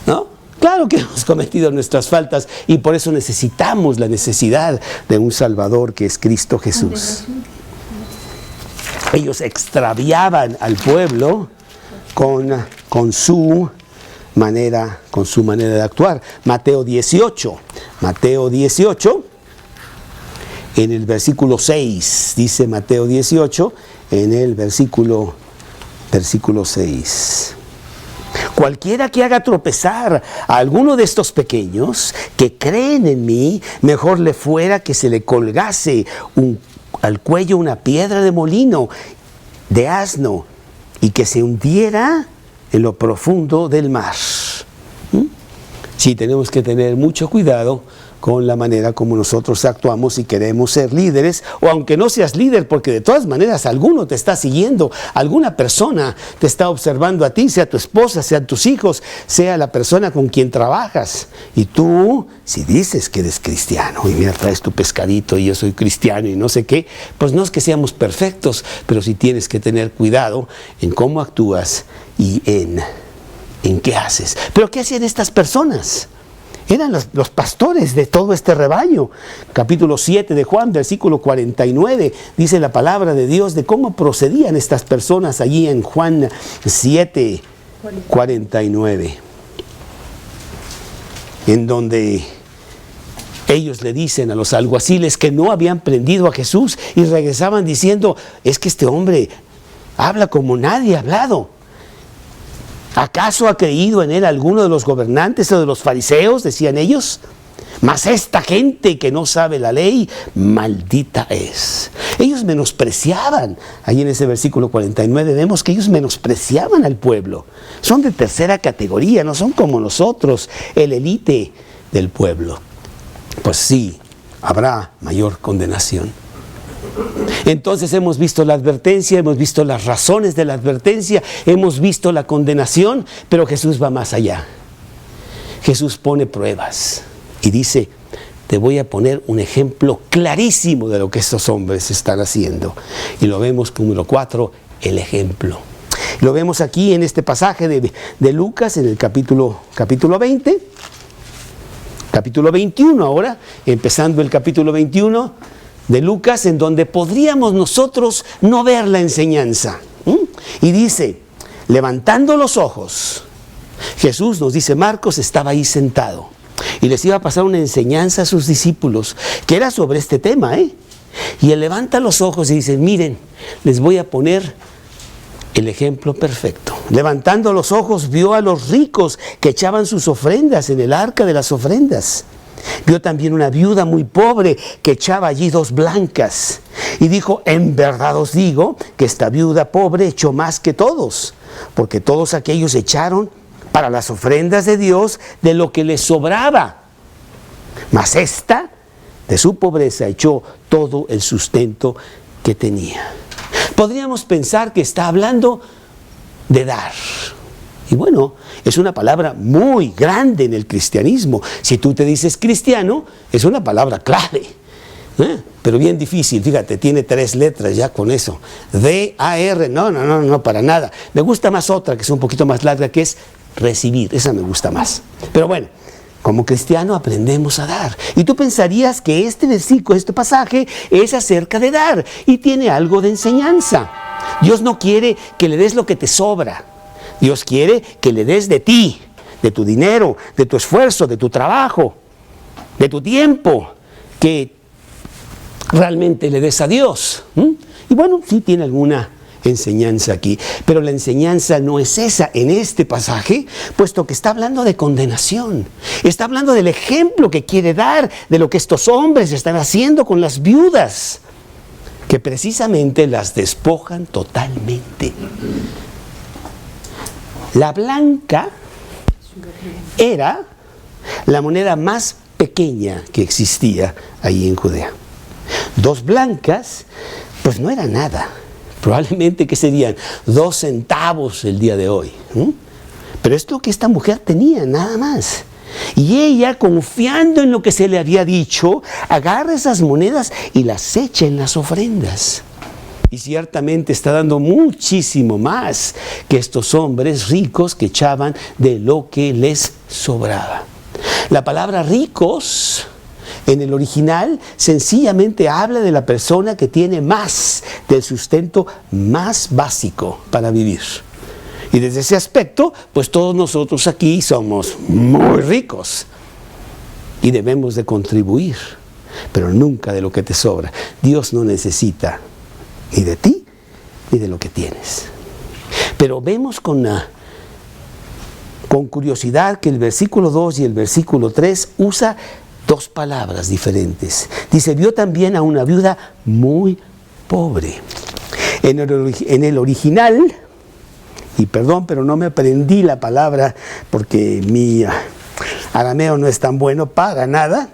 ¿No? Claro que hemos cometido nuestras faltas y por eso necesitamos la necesidad de un Salvador que es Cristo Jesús. Ellos extraviaban al pueblo con su manera de actuar. Mateo 18, en el versículo 6, dice Mateo 18, en el versículo versículo 6. Cualquiera que haga tropezar a alguno de estos pequeños que creen en mí, mejor le fuera que se le colgase al cuello una piedra de molino, de asno, y que se hundiera en lo profundo del mar. Sí, tenemos que tener mucho cuidado con la manera como nosotros actuamos si queremos ser líderes, o aunque no seas líder, porque de todas maneras alguno te está siguiendo, alguna persona te está observando a ti, sea tu esposa, sean tus hijos, sea la persona con quien trabajas. Y tú, si dices que eres cristiano, y mira, traes tu pescadito y yo soy cristiano y no sé qué, pues no es que seamos perfectos, pero sí tienes que tener cuidado en cómo actúas y en qué haces. Pero ¿qué hacían estas personas? Eran los pastores de todo este rebaño. Capítulo 7 de Juan, versículo 49, dice la palabra de Dios de cómo procedían estas personas allí en Juan 7, 49. En donde ellos le dicen a los alguaciles que no habían prendido a Jesús y regresaban diciendo, es que este hombre habla como nadie ha hablado. ¿Acaso ha creído en él alguno de los gobernantes o de los fariseos? Decían ellos. Mas esta gente que no sabe la ley, maldita es. Ellos menospreciaban, ahí en ese versículo 49 vemos que ellos menospreciaban al pueblo. Son de tercera categoría, no son como nosotros, el élite del pueblo. Pues sí, habrá mayor condenación. Entonces hemos visto la advertencia, hemos visto las razones de la advertencia, hemos visto la condenación, pero Jesús va más allá. Jesús pone pruebas y dice, te voy a poner un ejemplo clarísimo de lo que estos hombres están haciendo. Y lo vemos como número 4, el ejemplo. Lo vemos aquí en este pasaje de Lucas, en el capítulo 20, capítulo 21 ahora, empezando el capítulo 21 de Lucas, en donde podríamos nosotros no ver la enseñanza. Y dice, levantando los ojos, Jesús, nos dice Marcos, estaba ahí sentado y les iba a pasar una enseñanza a sus discípulos que era sobre este tema, y él levanta los ojos y dice, miren, les voy a poner el ejemplo perfecto. Levantando los ojos vio a los ricos que echaban sus ofrendas en el arca de las ofrendas. Vio también una viuda muy pobre que echaba allí 2 blancas. Y dijo, en verdad os digo que esta viuda pobre echó más que todos, porque todos aquellos echaron para las ofrendas de Dios de lo que les sobraba. Mas esta, de su pobreza, echó todo el sustento que tenía. Podríamos pensar que está hablando de dar. Y bueno, es una palabra muy grande en el cristianismo. Si tú te dices cristiano, es una palabra clave, pero bien difícil. Fíjate, tiene 3 letras ya con eso. D-A-R, no, para nada. Me gusta más otra que es un poquito más larga, que es recibir. Esa me gusta más. Pero bueno, como cristiano aprendemos a dar. Y tú pensarías que este versículo, este pasaje, es acerca de dar y tiene algo de enseñanza. Dios no quiere que le des lo que te sobra. Dios quiere que le des de ti, de tu dinero, de tu esfuerzo, de tu trabajo, de tu tiempo, que realmente le des a Dios. Y bueno, sí tiene alguna enseñanza aquí, pero la enseñanza no es esa en este pasaje, puesto que está hablando de condenación. Está hablando del ejemplo que quiere dar de lo que estos hombres están haciendo con las viudas, que precisamente las despojan totalmente. La blanca era la moneda más pequeña que existía ahí en Judea. 2 blancas, pues no era nada. Probablemente que serían 2 centavos el día de hoy. Pero es lo que esta mujer tenía, nada más. Y ella, confiando en lo que se le había dicho, agarra esas monedas y las echa en las ofrendas. Y ciertamente está dando muchísimo más que estos hombres ricos que echaban de lo que les sobraba. La palabra ricos en el original sencillamente habla de la persona que tiene más del sustento más básico para vivir. Y desde ese aspecto, pues todos nosotros aquí somos muy ricos y debemos de contribuir, pero nunca de lo que te sobra. Dios no necesita ni de ti, ni de lo que tienes. Pero vemos con curiosidad que el versículo 2 y el versículo 3 usa dos palabras diferentes. Dice, vio también a una viuda muy pobre. En el original, y perdón, pero no me aprendí la palabra porque mi arameo no es tan bueno para nada,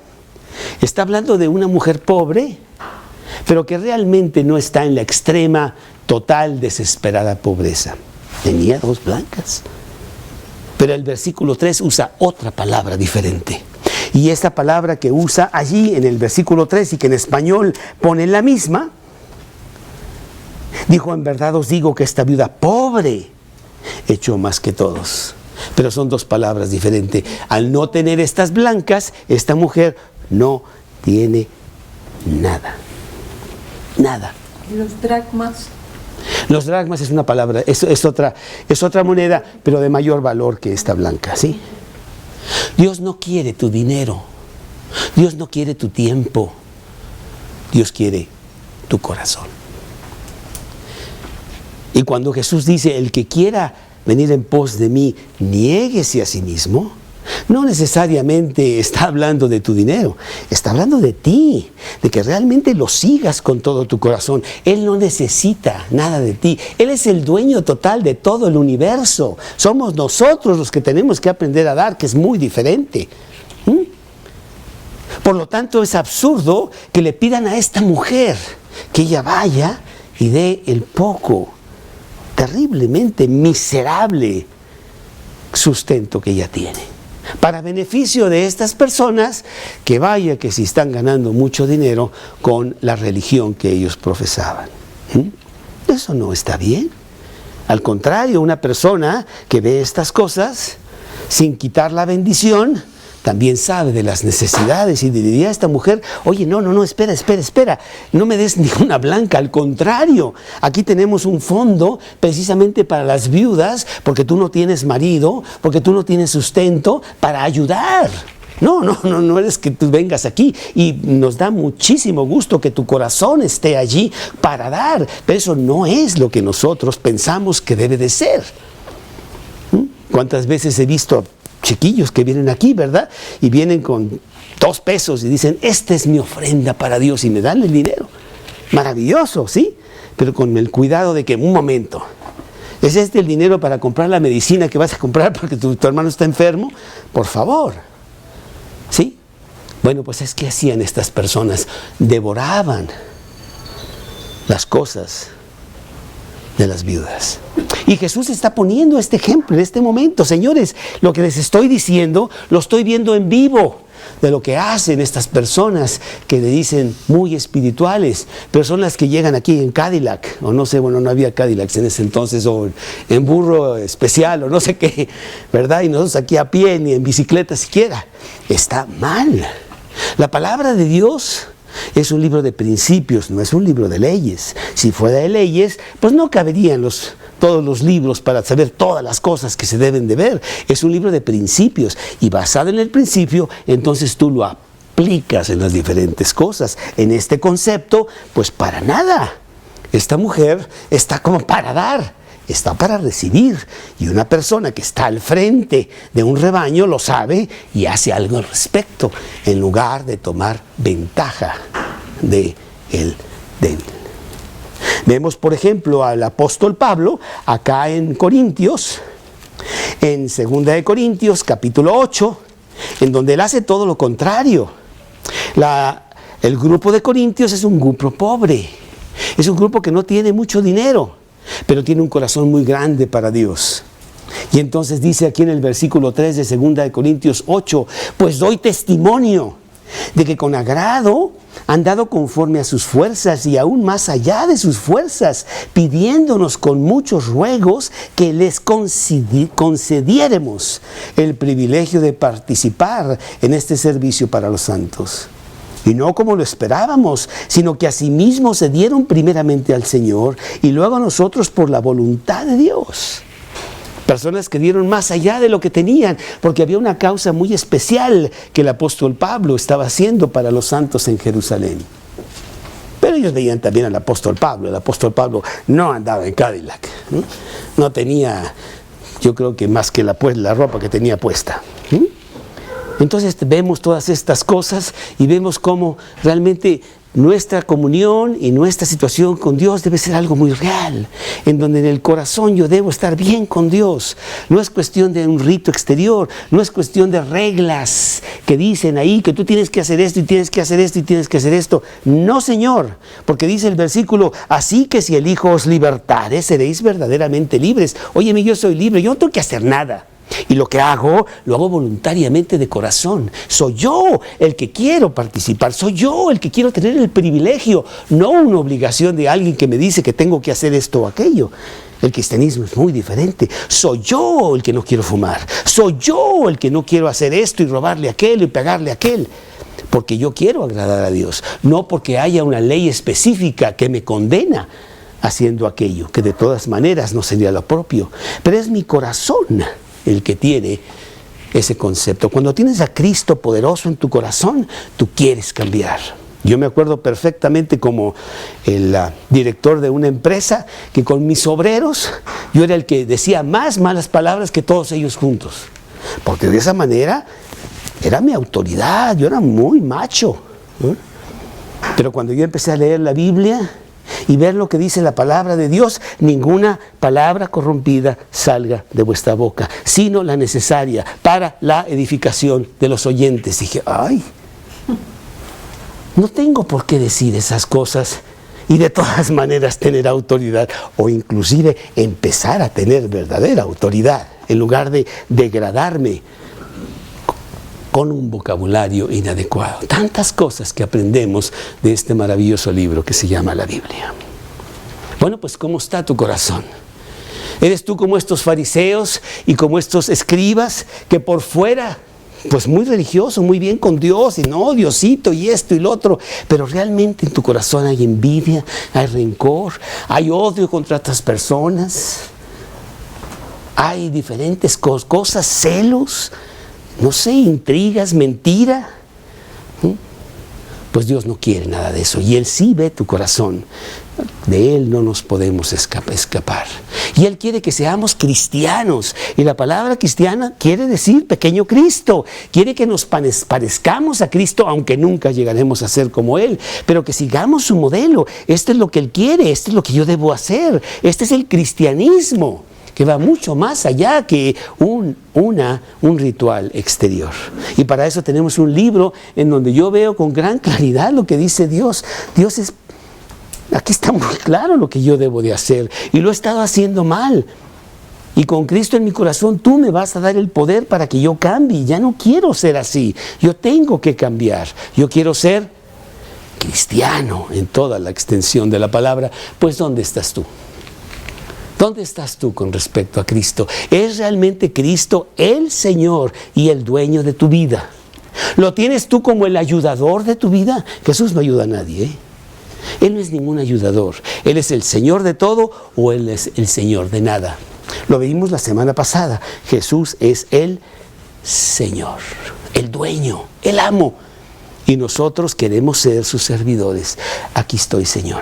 está hablando de una mujer pobre, pero que realmente no está en la extrema, total, desesperada pobreza. Tenía 2 blancas. Pero el versículo 3 usa otra palabra diferente. Y esta palabra que usa allí en el versículo 3 y que en español pone la misma, dijo, en verdad os digo que esta viuda pobre echó más que todos. Pero son 2 palabras diferentes. Al no tener estas blancas, esta mujer no tiene nada. Nada. Los dracmas. Los dracmas es una palabra, es otra moneda, pero de mayor valor que esta blanca, ¿sí? Dios no quiere tu dinero. Dios no quiere tu tiempo. Dios quiere tu corazón. Y cuando Jesús dice, el que quiera venir en pos de mí, niéguese a sí mismo, no necesariamente está hablando de tu dinero, está hablando de ti, de que realmente lo sigas con todo tu corazón. Él no necesita nada de ti, Él es el dueño total de todo el universo. Somos nosotros los que tenemos que aprender a dar, que es muy diferente. Por lo tanto, es absurdo que le pidan a esta mujer que ella vaya y dé el poco, terriblemente miserable sustento que ella tiene, para beneficio de estas personas, que vaya que si están ganando mucho dinero con la religión que ellos profesaban. Eso no está bien. Al contrario, una persona que ve estas cosas sin quitar la bendición, también sabe de las necesidades y diría a esta mujer, oye, no, espera, no me des ninguna blanca, al contrario, aquí tenemos un fondo precisamente para las viudas, porque tú no tienes marido, porque tú no tienes sustento, para ayudar. No eres que tú vengas aquí, y nos da muchísimo gusto que tu corazón esté allí para dar, pero eso no es lo que nosotros pensamos que debe de ser. ¿Cuántas veces he visto chiquillos que vienen aquí, verdad? Y vienen con 2 pesos y dicen, esta es mi ofrenda para Dios, y me dan el dinero. Maravilloso, ¿sí? Pero con el cuidado de que, un momento, ¿es este el dinero para comprar la medicina que vas a comprar porque tu hermano está enfermo? Por favor, ¿sí? Bueno, pues es que hacían estas personas, devoraban las cosas de las viudas. Y Jesús está poniendo este ejemplo en este momento. Señores, lo que les estoy diciendo, lo estoy viendo en vivo, de lo que hacen estas personas que le dicen muy espirituales, personas que llegan aquí en Cadillac, o no sé, bueno, no había Cadillacs en ese entonces, o en burro especial, o no sé qué, ¿verdad? Y nosotros aquí a pie, ni en bicicleta siquiera. Está mal. La palabra de Dios es un libro de principios, no es un libro de leyes. Si fuera de leyes, pues no caberían todos los libros para saber todas las cosas que se deben de ver. Es un libro de principios, y basado en el principio, entonces tú lo aplicas en las diferentes cosas. En este concepto, pues para nada. Esta mujer está como para dar, está para recibir, y una persona que está al frente de un rebaño lo sabe y hace algo al respecto, en lugar de tomar ventaja de el débil. Vemos, por ejemplo, al apóstol Pablo acá en Corintios, en 2 de Corintios capítulo 8, en donde él hace todo lo contrario. El grupo de Corintios es un grupo pobre, es un grupo que no tiene mucho dinero, pero tiene un corazón muy grande para Dios. Y entonces dice aquí en el versículo 3 de 2 de Corintios 8, pues doy testimonio de que con agrado han dado conforme a sus fuerzas y aún más allá de sus fuerzas, pidiéndonos con muchos ruegos que les concediéremos el privilegio de participar en este servicio para los santos. Y no como lo esperábamos, sino que asimismo se dieron primeramente al Señor y luego a nosotros por la voluntad de Dios. Personas que dieron más allá de lo que tenían, porque había una causa muy especial que el apóstol Pablo estaba haciendo para los santos en Jerusalén. Pero Pero ellos veían también al apóstol Pablo. El apóstol Pablo no andaba en Cadillac, no tenía, yo creo que más que la ropa que tenía puesta. Entonces vemos todas estas cosas y vemos cómo realmente nuestra comunión y nuestra situación con Dios debe ser algo muy real, en donde en el corazón yo debo estar bien con Dios. No es cuestión de un rito exterior, no es cuestión de reglas que dicen ahí que tú tienes que hacer esto y tienes que hacer esto y tienes que hacer esto. No, Señor, porque dice el versículo, así que si el Hijo os libertare, seréis verdaderamente libres. Óyeme, yo soy libre, yo no tengo que hacer nada. Y lo que hago, lo hago voluntariamente de corazón. Soy yo el que quiero participar, soy yo el que quiero tener el privilegio, no una obligación de alguien que me dice que tengo que hacer esto o aquello. El cristianismo es muy diferente. Soy yo el que no quiero fumar, soy yo el que no quiero hacer esto y robarle a aquel y pegarle a aquel. Porque yo quiero agradar a Dios, no porque haya una ley específica que me condena haciendo aquello, que de todas maneras no sería lo propio. Pero es mi corazón el que tiene ese concepto. Cuando tienes a Cristo poderoso en tu corazón, tú quieres cambiar. Yo me acuerdo perfectamente como el director de una empresa, que con mis obreros, yo era el que decía más malas palabras que todos ellos juntos. Porque de esa manera era mi autoridad, yo era muy macho. Pero cuando yo empecé a leer la Biblia y ver lo que dice la palabra de Dios, ninguna palabra corrompida salga de vuestra boca, sino la necesaria para la edificación de los oyentes. Dije, ay, no tengo por qué decir esas cosas y de todas maneras tener autoridad, o inclusive empezar a tener verdadera autoridad, en lugar de degradarme con un vocabulario inadecuado. Tantas cosas que aprendemos de este maravilloso libro que se llama la Biblia. Bueno, pues ¿cómo está tu corazón? ¿Eres tú como estos fariseos y como estos escribas que por fuera, pues muy religioso, muy bien con Dios y no, Diosito y esto y lo otro, pero realmente en tu corazón hay envidia, hay rencor, hay odio contra otras personas, hay diferentes cosas, celos, no sé, intrigas, mentira? Pues Dios no quiere nada de eso, y Él sí ve tu corazón. De Él no nos podemos escapar. Y Él quiere que seamos cristianos, y la palabra cristiana quiere decir pequeño Cristo. Quiere que nos parezcamos a Cristo, aunque nunca llegaremos a ser como Él, pero que sigamos su modelo. Esto es lo que Él quiere, esto es lo que yo debo hacer. Este es el cristianismo, que va mucho más allá que un ritual exterior. Y para eso tenemos un libro en donde yo veo con gran claridad lo que dice Dios. Aquí está muy claro lo que yo debo de hacer, y lo he estado haciendo mal. Y con Cristo en mi corazón, tú me vas a dar el poder para que yo cambie. Ya no quiero ser así, yo tengo que cambiar. Yo quiero ser cristiano en toda la extensión de la palabra. Pues ¿dónde estás tú? ¿Dónde estás tú con respecto a Cristo? ¿Es realmente Cristo el Señor y el dueño de tu vida? ¿Lo tienes tú como el ayudador de tu vida? Jesús no ayuda a nadie, ¿eh? Él no es ningún ayudador. Él es el Señor de todo, o Él es el Señor de nada. Lo vimos la semana pasada. Jesús es el Señor, el dueño, el amo. Y nosotros queremos ser sus servidores. Aquí estoy, Señor.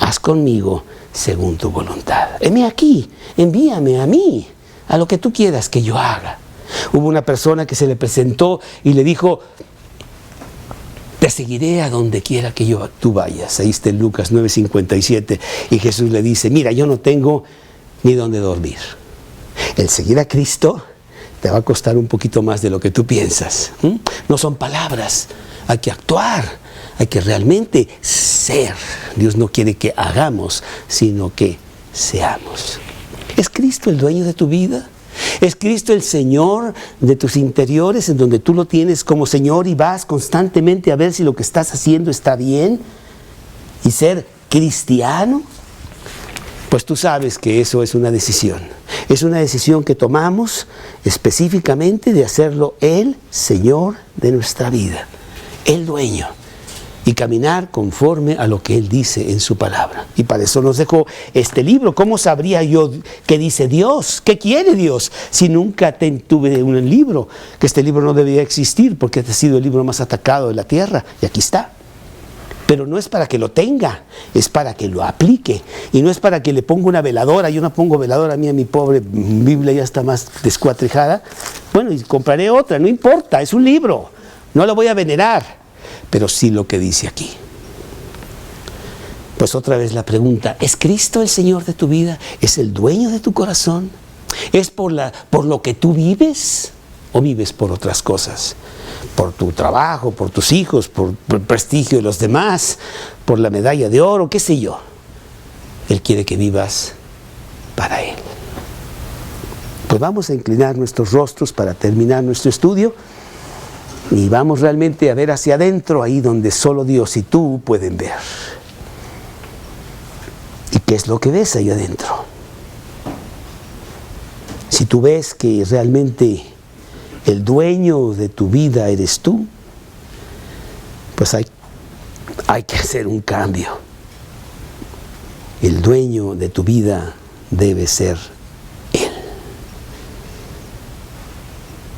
Haz conmigo según tu voluntad. Heme aquí, envíame a mí, a lo que tú quieras que yo haga. Hubo una persona que se le presentó y le dijo, te seguiré a donde quiera que tú vayas. Ahí está en Lucas 9:57. Y Jesús le dice, mira, yo no tengo ni dónde dormir. El seguir a Cristo te va a costar un poquito más de lo que tú piensas. No son palabras, hay que actuar. Hay que realmente ser. Dios no quiere que hagamos, sino que seamos. ¿Es Cristo el dueño de tu vida? ¿Es Cristo el Señor de tus interiores, en donde tú lo tienes como Señor y vas constantemente a ver si lo que estás haciendo está bien? ¿Y ser cristiano? Pues tú sabes que eso es una decisión. Es una decisión que tomamos específicamente de hacerlo el Señor de nuestra vida, el dueño, y caminar conforme a lo que Él dice en su palabra. Y para eso nos dejó este libro. ¿Cómo sabría yo qué dice Dios? ¿Qué quiere Dios? Si nunca tuve un libro, que este libro no debía existir, porque este ha sido el libro más atacado de la tierra. Y aquí está. Pero no es para que lo tenga, es para que lo aplique. Y no es para que le ponga una veladora. Yo no pongo veladora, mía, mi pobre Biblia ya está más descuatrijada. Bueno, y compraré otra, no importa, es un libro. No lo voy a venerar, pero sí lo que dice aquí. Pues otra vez la pregunta, ¿es Cristo el Señor de tu vida? ¿Es el dueño de tu corazón? ¿Es por lo que tú vives o vives por otras cosas? Por tu trabajo, por tus hijos, por el prestigio de los demás, por la medalla de oro, qué sé yo. Él quiere que vivas para Él. Pues vamos a inclinar nuestros rostros para terminar nuestro estudio y vamos realmente a ver hacia adentro, ahí donde solo Dios y tú pueden ver. ¿Y qué es lo que ves ahí adentro? Si tú ves que realmente el dueño de tu vida eres tú, pues hay que hacer un cambio. El dueño de tu vida debe ser Él.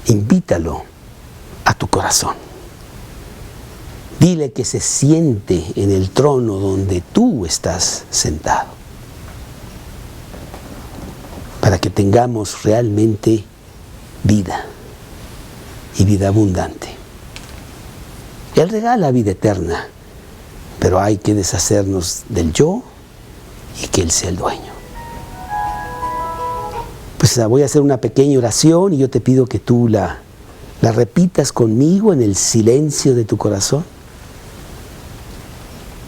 Invítalo a tu corazón. Dile que se siente en el trono donde tú estás sentado, para que tengamos realmente vida y vida abundante. Él regala vida eterna, pero hay que deshacernos del yo y que Él sea el dueño. Pues voy a hacer una pequeña oración y yo te pido que tú la repitas conmigo en el silencio de tu corazón,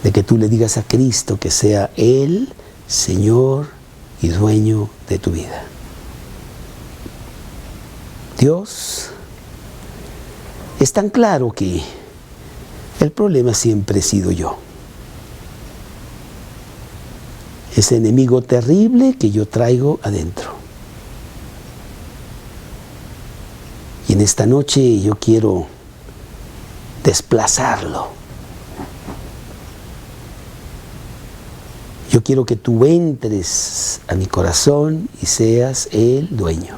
de que tú le digas a Cristo que sea Él, Señor y dueño de tu vida. Dios, es tan claro que el problema siempre he sido yo. Ese enemigo terrible que yo traigo adentro. Y en esta noche yo quiero desplazarlo. Yo quiero que tú entres a mi corazón y seas el dueño.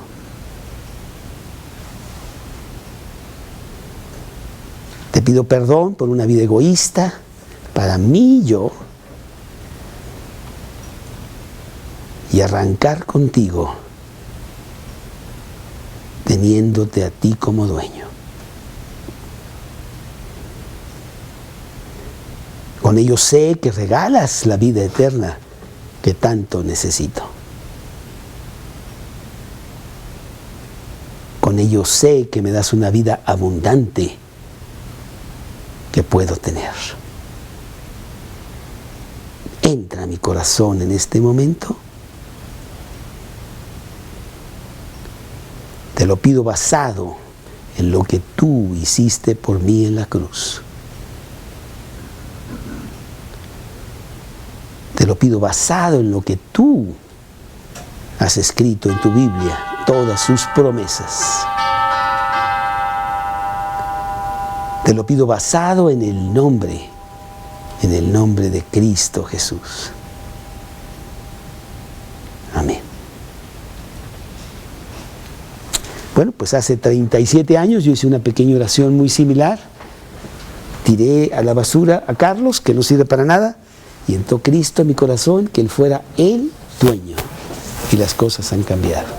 Te pido perdón por una vida egoísta, para mí yo, y arrancar contigo, teniéndote a ti como dueño. Con ello sé que regalas la vida eterna que tanto necesito. Con ello sé que me das una vida abundante que puedo tener. Entra a mi corazón en este momento. Te lo pido basado en lo que tú hiciste por mí en la cruz. Te lo pido basado en lo que tú has escrito en tu Biblia, todas sus promesas. Te lo pido basado en el nombre de Cristo Jesús. Amén. Bueno, pues hace 37 años yo hice una pequeña oración muy similar. Tiré a la basura a Carlos, que no sirve para nada, y entró Cristo en mi corazón, que Él fuera el dueño. Y las cosas han cambiado.